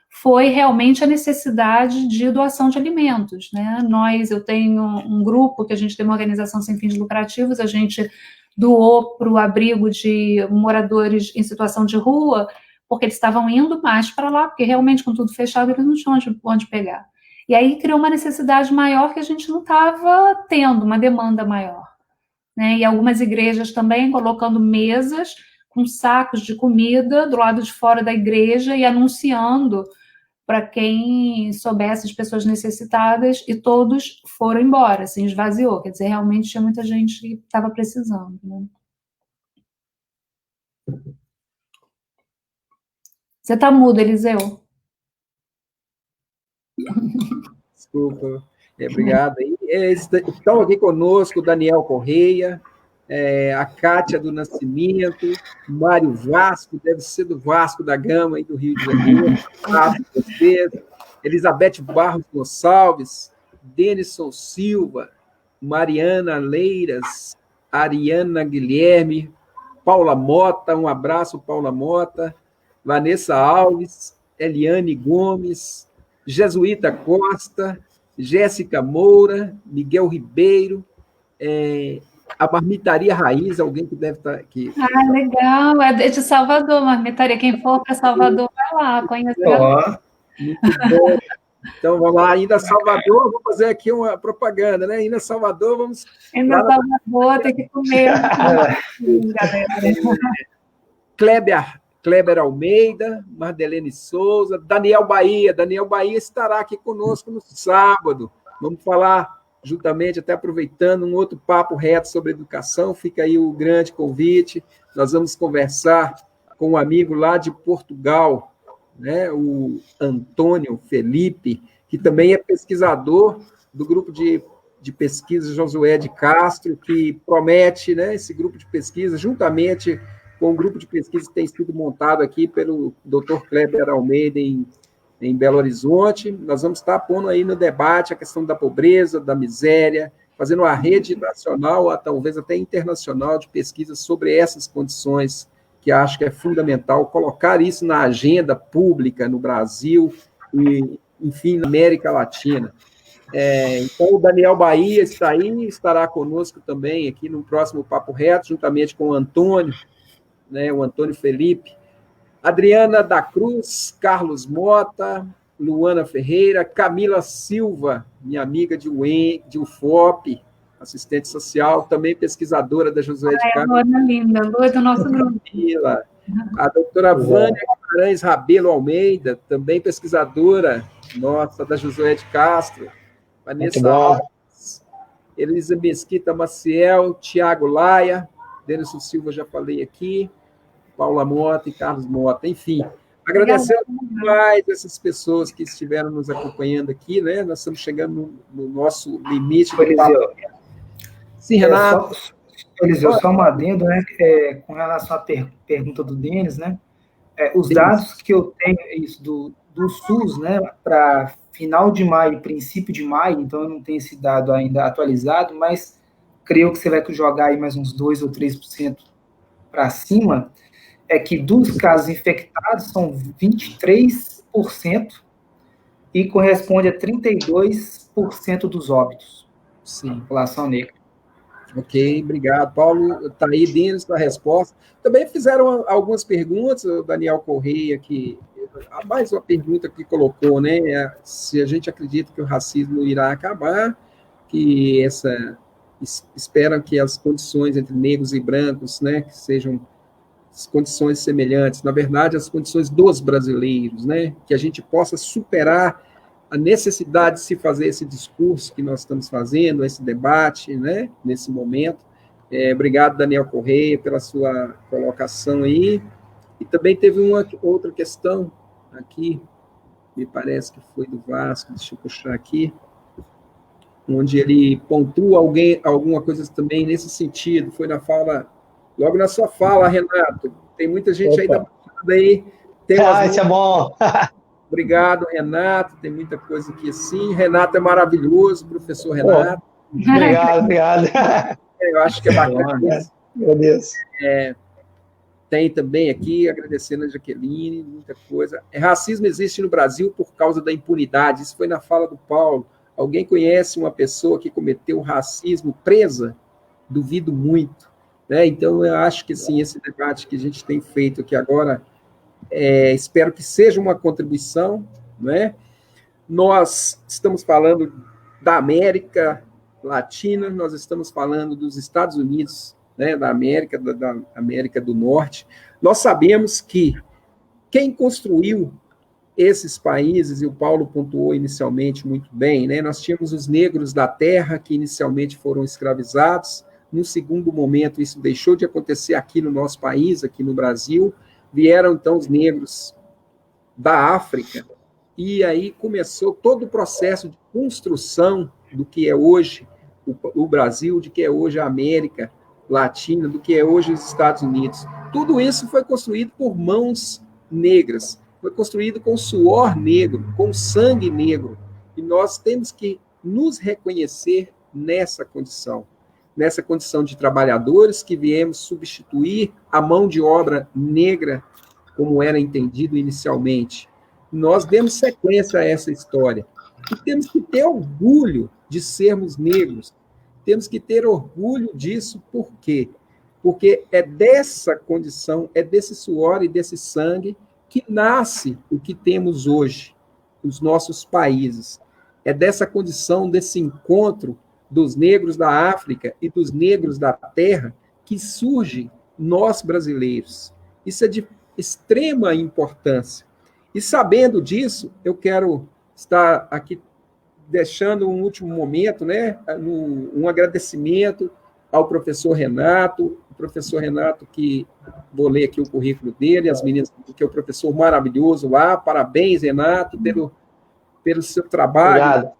foi realmente a necessidade de doação de alimentos, né? Eu tenho um grupo que a gente tem uma organização sem fins lucrativos, a gente doou para o abrigo de moradores em situação de rua, porque eles estavam indo mais para lá, porque realmente com tudo fechado eles não tinham onde pegar. E aí criou uma necessidade maior que a gente não estava tendo, uma demanda maior. Né? E algumas igrejas também colocando mesas com sacos de comida do lado de fora da igreja e anunciando para quem soubesse de pessoas necessitadas, e todos foram embora, assim, esvaziou. Quer dizer, realmente tinha muita gente que estava precisando. Né? Você está mudo, Eliseu? Desculpa. Obrigado. Estão aqui conosco o Daniel Correia, a Kátia do Nascimento, Mário Vasco, deve ser do Vasco da Gama, aí do Rio de Janeiro, Elizabeth Barros Gonçalves, Denison Silva, Mariana Leiras, Ariana Guilherme, Paula Mota, um abraço, Paula Mota, Vanessa Alves, Eliane Gomes, Jesuíta Costa, Jéssica Moura, Miguel Ribeiro, a Marmitaria Raiz, alguém que deve estar aqui. Legal, é de Salvador, Marmitaria. Quem for para Salvador, vai lá, conhecer. Muito bom. Então, vamos lá, ainda Salvador, vou fazer aqui uma propaganda, né? Ainda Salvador, vamos... Ainda Salvador, tem que comer. Kleber Almeida, Mardelene Souza, Daniel Bahia estará aqui conosco no sábado. Vamos falar juntamente, até aproveitando, um outro papo reto sobre educação. Fica aí o grande convite. Nós vamos conversar com um amigo lá de Portugal, né, o Antônio Felipe, que também é pesquisador do grupo de pesquisa Josué de Castro, que promete, né, esse grupo de pesquisa, juntamente com um grupo de pesquisa que tem sido montado aqui pelo Dr. Kleber Almeida em Belo Horizonte. Nós vamos estar pondo aí no debate a questão da pobreza, da miséria, fazendo uma rede nacional, talvez até internacional, de pesquisa sobre essas condições, que acho que é fundamental colocar isso na agenda pública no Brasil e, enfim, na América Latina. Então, o Daniel Bahia está aí, estará conosco também aqui no próximo Papo Reto, juntamente com o Antônio, né, o Antônio Felipe, Adriana da Cruz, Carlos Mota, Luana Ferreira, Camila Silva, minha amiga de UFOP, assistente social, também pesquisadora da Josué de Castro. Luana linda, Luana do nosso grupo. A doutora Vânia Guimarães Rabelo Almeida, também pesquisadora nossa da Josué de Castro. Vanessa Alves, Elisa Mesquita Maciel, Tiago Laia, Denison Silva, já falei aqui, Paula Mota e Carlos Mota, enfim. Agradecendo mais essas pessoas que estiveram nos acompanhando aqui, né? Nós estamos chegando no nosso limite. Eliseu. Sim, Renato. Eliseu, só um adendo, né? Com relação à pergunta do Denis, né? Os dados que eu tenho do SUS, né, para final de maio, princípio de maio, então eu não tenho esse dado ainda atualizado, mas creio que você vai jogar aí mais uns 2 ou 3% para cima, é que dos casos infectados são 23% e corresponde a 32% dos óbitos. Sim. População negra. Ok, obrigado. Paulo, está aí dentro da resposta. Também fizeram algumas perguntas, o Daniel Correia, que mais uma pergunta que colocou, né? Se a gente acredita que o racismo irá acabar, que esperam que as condições entre negros e brancos, né, que sejam as condições semelhantes, na verdade, as condições dos brasileiros, né, que a gente possa superar a necessidade de se fazer esse discurso que nós estamos fazendo, esse debate, né, nesse momento. Obrigado, Daniel Correia, pela sua colocação aí. E também teve uma outra questão aqui, me parece que foi do Vasco, deixa eu puxar aqui, onde ele pontua alguma coisa também nesse sentido, foi na fala, logo na sua fala, Renato, tem muita gente aí da bancada aí. Isso é bom. Obrigado, Renato, tem muita coisa aqui assim. Renato é maravilhoso, professor Renato. Obrigado. Eu acho que é bacana. Agradeço. Tem também aqui, agradecendo a Jaqueline, muita coisa. Racismo existe no Brasil por causa da impunidade. Isso foi na fala do Paulo. Alguém conhece uma pessoa que cometeu racismo presa? Duvido muito. Né? Então, eu acho que sim, esse debate que a gente tem feito aqui agora, espero que seja uma contribuição. Né? Nós estamos falando da América Latina, nós estamos falando dos Estados Unidos, né, da América do Norte. Nós sabemos que quem construiu esses países, e o Paulo pontuou inicialmente muito bem, né, nós tínhamos os negros da terra, que inicialmente foram escravizados, no segundo momento isso deixou de acontecer aqui no nosso país, aqui no Brasil, vieram então os negros da África, e aí começou todo o processo de construção do que é hoje o Brasil, de que é hoje a América Latina, do que é hoje os Estados Unidos. Tudo isso foi construído por mãos negras, foi construído com suor negro, com sangue negro, e nós temos que nos reconhecer nessa condição de trabalhadores que viemos substituir a mão de obra negra, como era entendido inicialmente. Nós demos sequência a essa história, e temos que ter orgulho de sermos negros, temos que ter orgulho disso, por quê? Porque é dessa condição, é desse suor e desse sangue que nasce o que temos hoje, os nossos países. É dessa condição, desse encontro dos negros da África e dos negros da terra que surge nós brasileiros. Isso é de extrema importância. E sabendo disso, eu quero estar aqui deixando um último momento, né, um agradecimento ao professor Renato, que vou ler aqui o currículo dele, as meninas, que é um professor maravilhoso lá, parabéns, Renato, pelo seu trabalho.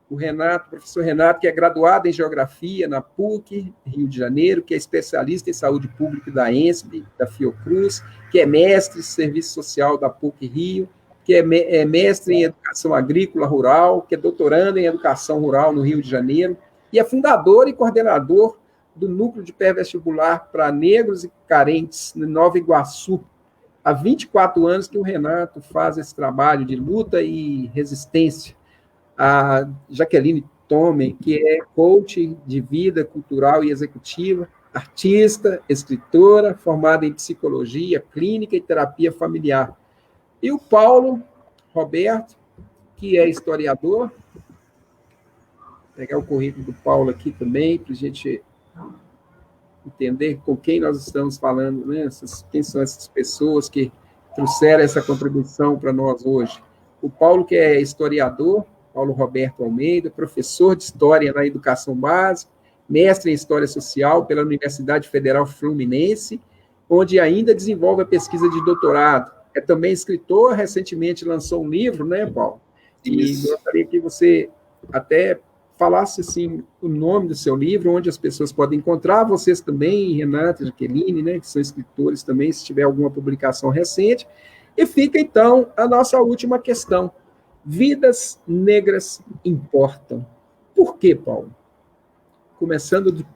Obrigado. O professor Renato, que é graduado em Geografia na PUC, Rio de Janeiro, que é especialista em Saúde Pública da ENSP, da Fiocruz, que é mestre em Serviço Social da PUC Rio, que é mestre em Educação Agrícola Rural, que é doutorando em Educação Rural no Rio de Janeiro, e é fundador e coordenador do Núcleo de Pré-Vestibular para Negros e Carentes, em Nova Iguaçu. Há 24 anos que o Renato faz esse trabalho de luta e resistência. A Jaqueline Tome, que é coach de vida cultural e executiva, artista, escritora, formada em psicologia clínica e terapia familiar. E o Paulo Roberto, que é historiador. Vou pegar o currículo do Paulo aqui também, para a gente entender com quem nós estamos falando, né? Quem são essas pessoas que trouxeram essa contribuição para nós hoje. O Paulo, que é historiador, Paulo Roberto Almeida, professor de História na Educação Básica, mestre em História Social pela Universidade Federal Fluminense, onde ainda desenvolve a pesquisa de doutorado. É também escritor, recentemente lançou um livro, né, Paulo? E gostaria que você até falasse assim, o nome do seu livro, onde as pessoas podem encontrar, vocês também, Renata, Jaqueline, né, que são escritores também, se tiver alguma publicação recente. E fica, então, a nossa última questão. Vidas negras importam. Por quê, Paulo? Começando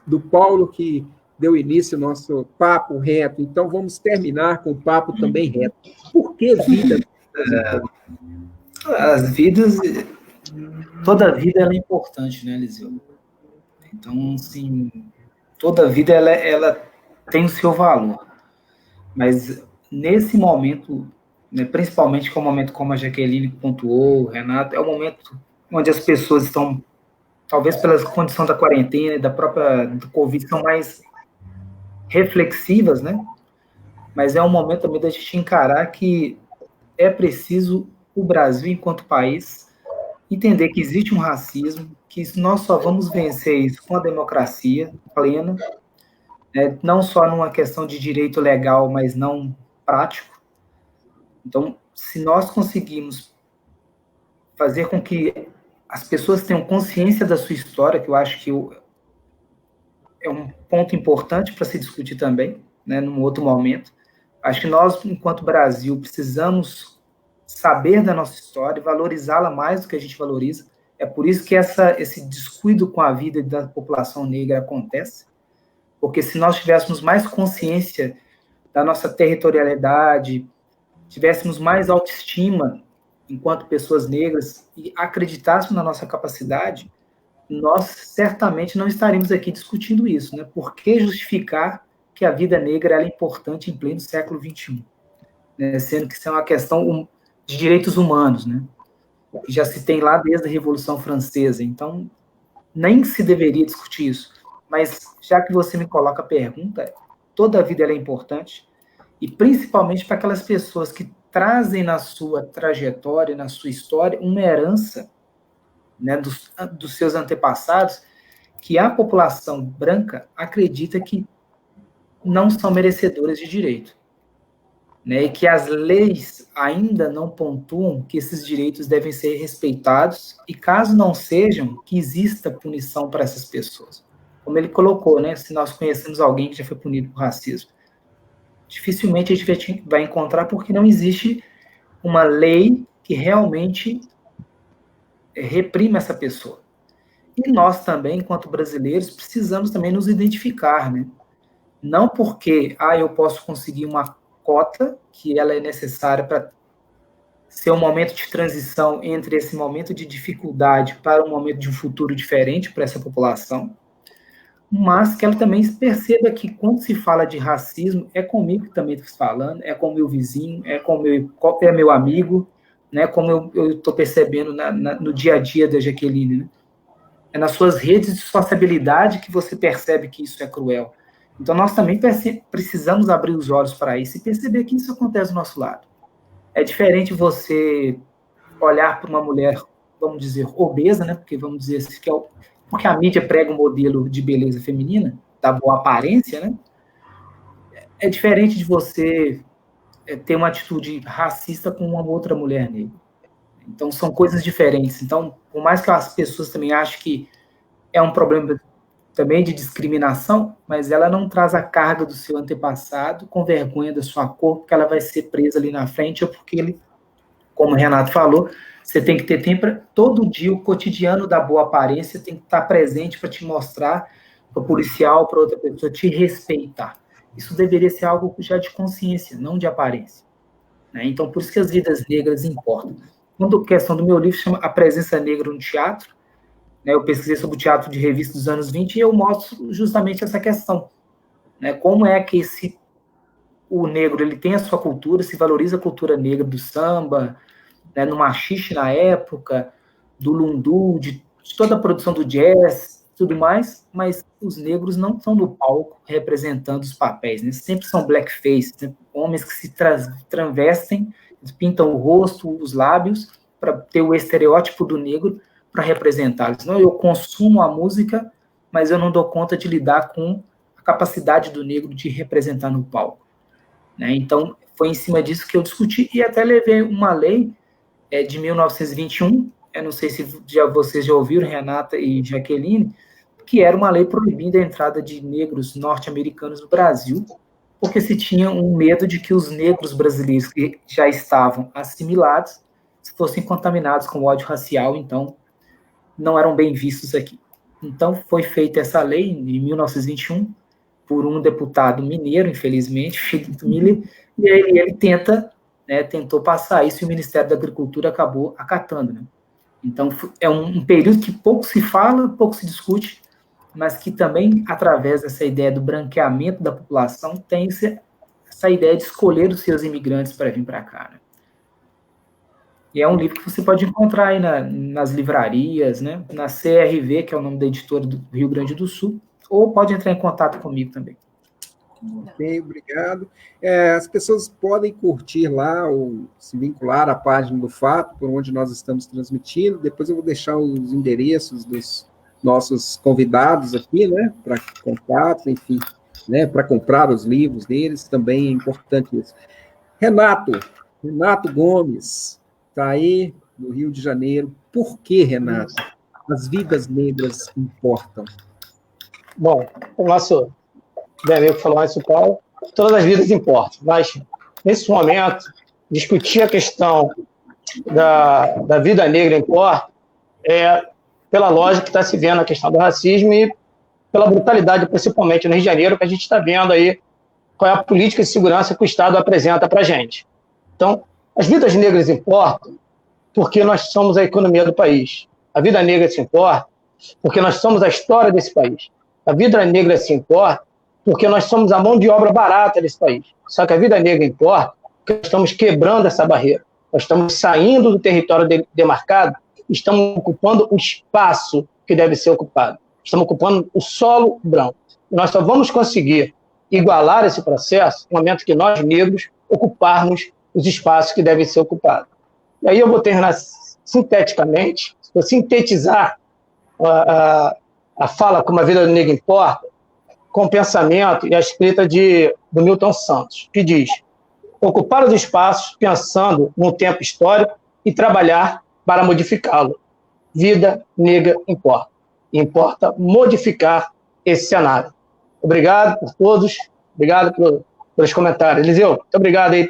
do Paulo, que deu início ao nosso papo reto, então vamos terminar com o papo também reto. Por que vidas negras importam? As vidas, toda vida ela é importante, né, Eliseu? Então, assim, toda vida ela tem o seu valor. Mas nesse momento, né, principalmente que é um momento como a Jaqueline pontuou, Renato, é um momento onde as pessoas estão, talvez pela condição da quarentena, do Covid, são mais reflexivas, né? Mas é um momento também da gente encarar que é preciso o Brasil, enquanto país, entender que existe um racismo, que nós só vamos vencer isso com a democracia plena, né? Não só numa questão de direito legal, mas não prático. Então, se nós conseguimos fazer com que as pessoas tenham consciência da sua história, que eu acho que é um ponto importante para se discutir também, né, num outro momento. Acho que nós, enquanto Brasil, precisamos saber da nossa história e valorizá-la mais do que a gente valoriza. É por isso que esse descuido com a vida da população negra acontece, porque se nós tivéssemos mais consciência da nossa territorialidade, tivéssemos mais autoestima enquanto pessoas negras e acreditássemos na nossa capacidade, nós certamente não estaríamos aqui discutindo isso, né? Por que justificar que a vida negra é importante em pleno século XXI? Né? Sendo que isso é uma questão de direitos humanos, né? Que já se tem lá desde a Revolução Francesa. Então, nem se deveria discutir isso. Mas, já que você me coloca a pergunta, toda a vida ela é importante, e principalmente para aquelas pessoas que trazem na sua trajetória, na sua história, uma herança, né, dos seus antepassados, que a população branca acredita que não são merecedoras de direito, né, e que as leis ainda não pontuam que esses direitos devem ser respeitados, e caso não sejam, que exista punição para essas pessoas. Como ele colocou, né, se nós conhecemos alguém que já foi punido por racismo, dificilmente a gente vai encontrar, porque não existe uma lei que realmente reprima essa pessoa. E nós também, enquanto brasileiros, precisamos também nos identificar, né? Não porque eu posso conseguir uma cota, que ela é necessária para ser um momento de transição entre esse momento de dificuldade para um momento de um futuro diferente para essa população, mas que ela também perceba que quando se fala de racismo, é comigo que também estou falando, é com o meu vizinho, é meu amigo, né, como eu estou percebendo no dia a dia da Jaqueline, né? É nas suas redes de sociabilidade que você percebe que isso é cruel. Então, nós também precisamos abrir os olhos para isso e perceber que isso acontece do nosso lado. É diferente você olhar para uma mulher, vamos dizer, obesa, né? Porque vamos dizer assim, porque a mídia prega um modelo de beleza feminina, da boa aparência, né? É diferente de você ter uma atitude racista com uma outra mulher negra. Então, são coisas diferentes. Então, por mais que as pessoas também achem que é um problema também de discriminação, mas ela não traz a carga do seu antepassado com vergonha da sua cor, porque ela vai ser presa ali na frente, ou porque ele, como o Renato falou, você tem que ter tempo, todo dia o cotidiano da boa aparência tem que estar presente para te mostrar, para o policial, para outra pessoa, te respeitar. Isso deveria ser algo já de consciência, não de aparência. Né? Então, por isso que as vidas negras importam. Quando a questão do meu livro chama A Presença Negra no Teatro, né, eu pesquisei sobre o teatro de revista dos anos 20 e eu mostro justamente essa questão. Né? Como é que o negro ele tem a sua cultura, se valoriza a cultura negra do samba, né, no machixe na época, do lundu, de toda a produção do jazz, tudo mais, mas os negros não estão no palco representando os papéis, né? Sempre são blackface, né? Homens que se travestem, pintam o rosto, os lábios, para ter o estereótipo do negro para representá-los. Não, eu consumo a música, mas eu não dou conta de lidar com a capacidade do negro de representar no palco. Né? Então, foi em cima disso que eu discuti e até levei uma lei de 1921, eu não sei se vocês já ouviram, Renata e Jaqueline, que era uma lei proibindo a entrada de negros norte-americanos no Brasil, porque se tinha um medo de que os negros brasileiros que já estavam assimilados fossem contaminados com ódio racial, então não eram bem vistos aqui. Então foi feita essa lei em 1921 por um deputado mineiro, infelizmente, Philip Miller, e ele tentou passar isso e o Ministério da Agricultura acabou acatando, né? Então é um período que pouco se fala, pouco se discute, mas que também, através dessa ideia do branqueamento da população, tem essa ideia de escolher os seus imigrantes para vir para cá, né? E é um livro que você pode encontrar aí nas livrarias, né? Na CRV, que é o nome da editora do Rio Grande do Sul, ou pode entrar em contato comigo também. Ok, obrigado. As pessoas podem curtir lá ou se vincular à página do Fato, por onde nós estamos transmitindo. Depois eu vou deixar os endereços dos nossos convidados aqui, né? Para contato, enfim, né? Para comprar os livros deles, também é importante isso. Renato Gomes, está aí no Rio de Janeiro. Por que, Renato, as vidas negras importam? Bom, o nosso amigo falou isso, Paulo, todas as vidas importam, mas nesse momento, discutir a questão da vida negra importa pela lógica que está se vendo a questão do racismo e pela brutalidade, principalmente no Rio de Janeiro, que a gente está vendo aí qual é a política de segurança que o Estado apresenta para a gente. Então, as vidas negras importam porque nós somos a economia do país. A vida negra se importa porque nós somos a história desse país. A vida negra se importa porque nós somos a mão de obra barata desse país. Só que a vida negra importa porque nós estamos quebrando essa barreira. Nós estamos saindo do território demarcado, estamos ocupando o espaço que deve ser ocupado. Estamos ocupando o solo branco. E nós só vamos conseguir igualar esse processo no momento que nós, negros, ocuparmos os espaços que devem ser ocupados. E aí eu vou terminar sinteticamente, vou sintetizar a fala como a vida negra importa, com o pensamento e a escrita do Milton Santos, que diz: ocupar os espaços pensando no tempo histórico e trabalhar para modificá-lo. Vida negra importa. Importa modificar esse cenário. Obrigado por todos, obrigado pelos comentários. Eliseu, muito obrigado aí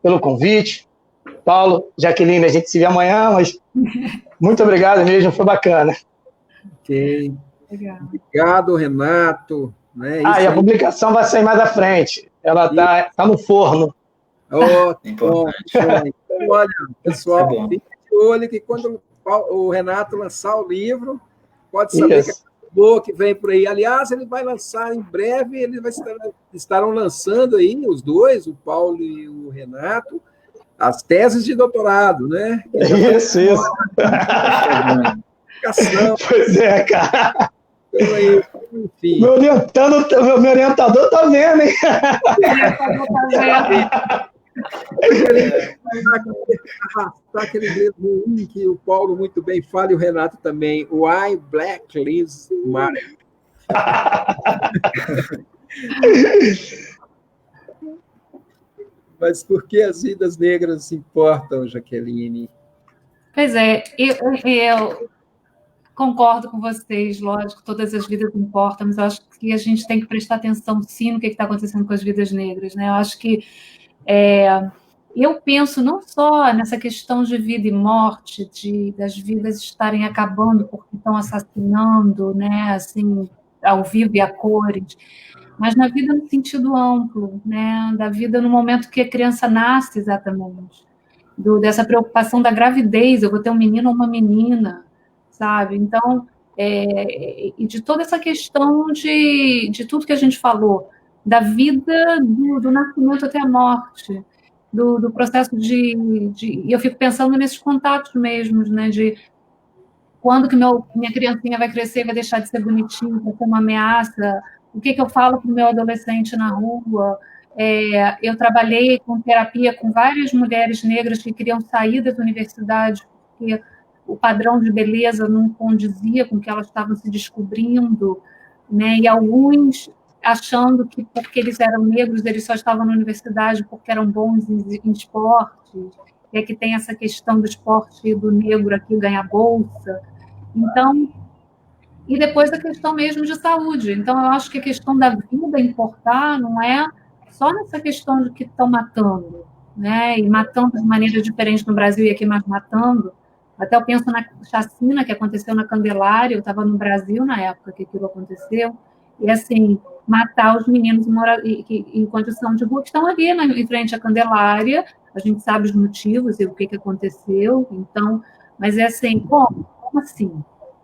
pelo convite. Paulo, Jaqueline, a gente se vê amanhã, mas muito obrigado mesmo, foi bacana. Ok. Obrigado, Renato. Né? E a publicação vai sair mais à frente. Ela está no forno. Ótimo. Então, olha, pessoal, fique de olho que quando o Renato lançar o livro, pode saber que é boa que vem por aí. Aliás, ele vai lançar em breve, estarão lançando aí, os dois, o Paulo e o Renato, as teses de doutorado, né? Isso. Pois é, cara. Enfim. Meu orientador tá vendo, hein? Arrastar aquele inglês ruim que o Paulo muito bem fala e o Renato também. Why Black Lives Matter. Mas por que as vidas negras importam, Jaqueline? Pois é, eu concordo com vocês, lógico, todas as vidas importam, mas eu acho que a gente tem que prestar atenção, sim, no que está acontecendo com as vidas negras, né? Eu acho que eu penso não só nessa questão de vida e morte, das vidas estarem acabando porque estão assassinando, né, assim, ao vivo e a cores, mas na vida no sentido amplo, né, da vida no momento que a criança nasce, exatamente, dessa preocupação da gravidez, eu vou ter um menino ou uma menina, sabe? Então, e de toda essa questão de tudo que a gente falou, da vida do nascimento até a morte, do processo e eu fico pensando nesses contatos mesmos, né, de quando que minha criancinha vai crescer, vai deixar de ser bonitinho, vai ser uma ameaça, o que eu falo para o meu adolescente na rua. Eu trabalhei com terapia com várias mulheres negras que queriam sair das universidades porque o padrão de beleza não condizia com o que elas estavam se descobrindo, né, e alguns achando que porque eles eram negros, eles só estavam na universidade porque eram bons em esportes, e aqui tem essa questão do esporte do negro aqui ganhar bolsa. Então, e depois a questão mesmo de saúde. Então, eu acho que a questão da vida importar não é só nessa questão de que estão matando, né, e matando de maneira diferente no Brasil e aqui mais matando. Até eu penso na chacina que aconteceu na Candelária, eu estava no Brasil na época que aquilo aconteceu, e assim, matar os meninos em condição de rua que estão ali em frente à Candelária, a gente sabe os motivos e o que aconteceu, então, mas é assim, como assim?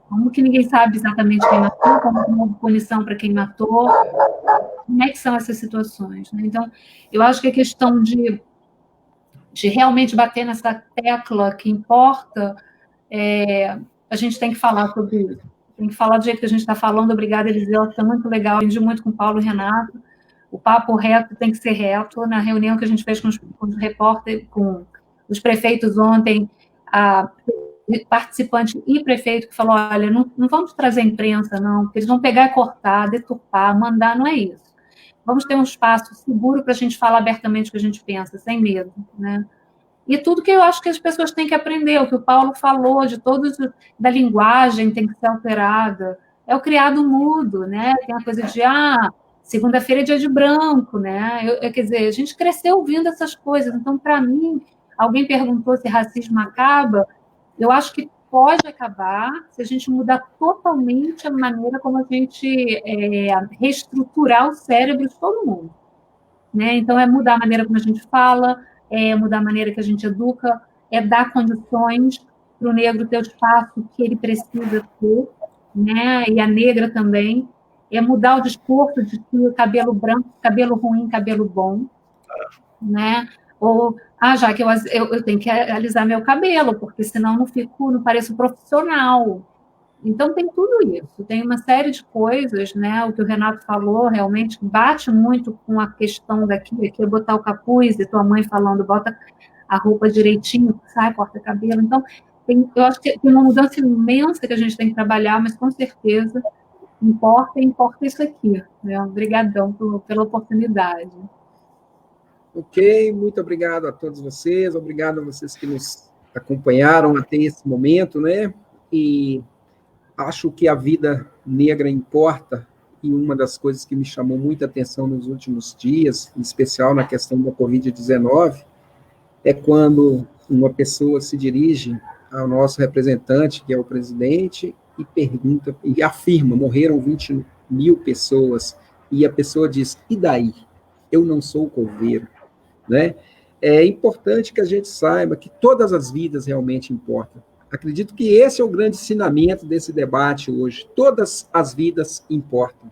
Como que ninguém sabe exatamente quem matou, como não houve punição para quem matou, como é que são essas situações, né? Então, eu acho que a questão de realmente bater nessa tecla que importa, a gente tem que falar sobre isso. Tem que falar do jeito que a gente está falando. Obrigada, Eliseu, está muito legal. Aprendi muito com o Paulo e Renato. O papo reto tem que ser reto. Na reunião que a gente fez com os repórteres, com os prefeitos ontem, a participante e prefeito que falou, olha, não vamos trazer a imprensa, não, porque eles vão pegar e cortar, deturpar, mandar, não é isso. Vamos ter um espaço seguro para a gente falar abertamente o que a gente pensa, sem medo, né? E tudo que eu acho que as pessoas têm que aprender, o que o Paulo falou, de todos, da linguagem tem que ser alterada, é o criado mudo, né? Tem a coisa de, segunda-feira é dia de branco, né? Quer dizer, a gente cresceu ouvindo essas coisas, então, para mim, alguém perguntou se racismo acaba, eu acho que pode acabar se a gente mudar totalmente a maneira como a gente reestruturar o cérebro de todo mundo, né? Então, é mudar a maneira como a gente fala, é mudar a maneira que a gente educa, é dar condições para o negro ter o espaço que ele precisa ter, né? E a negra também, é mudar o discurso de que o cabelo branco, cabelo ruim, cabelo bom, né? Ou, já que eu tenho que alisar meu cabelo, porque senão não pareço profissional. Então, tem tudo isso, tem uma série de coisas, né? O que o Renato falou realmente bate muito com a questão aqui é botar o capuz, e tua mãe falando, bota a roupa direitinho, sai, corta o cabelo. Então, eu acho que tem uma mudança imensa que a gente tem que trabalhar, mas com certeza importa isso aqui, né? Obrigadão pela oportunidade. Ok, muito obrigado a todos vocês, obrigado a vocês que nos acompanharam até esse momento, né? E acho que a vida negra importa, e uma das coisas que me chamou muita atenção nos últimos dias, em especial na questão da Covid-19, é quando uma pessoa se dirige ao nosso representante, que é o presidente, e pergunta, e afirma, morreram 20 mil pessoas, e a pessoa diz, e daí? Eu não sou coveiro, né? É importante que a gente saiba que todas as vidas realmente importam. Acredito que esse é o grande ensinamento desse debate hoje. Todas as vidas importam,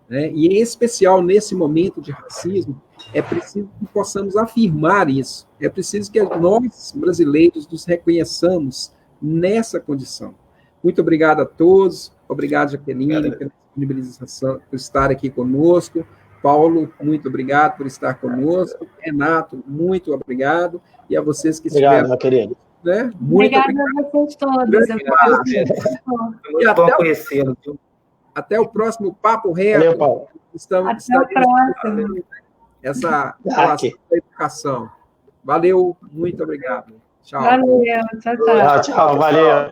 né? E, em especial, nesse momento de racismo, é preciso que possamos afirmar isso. É preciso que nós, brasileiros, nos reconheçamos nessa condição. Muito obrigado a todos. Obrigado, Jaqueline, pela disponibilização, por estar aqui conosco. Paulo, muito obrigado por estar conosco. Renato, muito obrigado. E a vocês que estiveram... Obrigado, meu querido. Né? Muito obrigada a vocês todos. Muito bom conhecê-lo. Até o próximo Papo Reto. Valeu, Paulo. Até o próximo. Essa relação da educação. Valeu, muito obrigado. Tchau. Valeu, tchau. Tchau, valeu.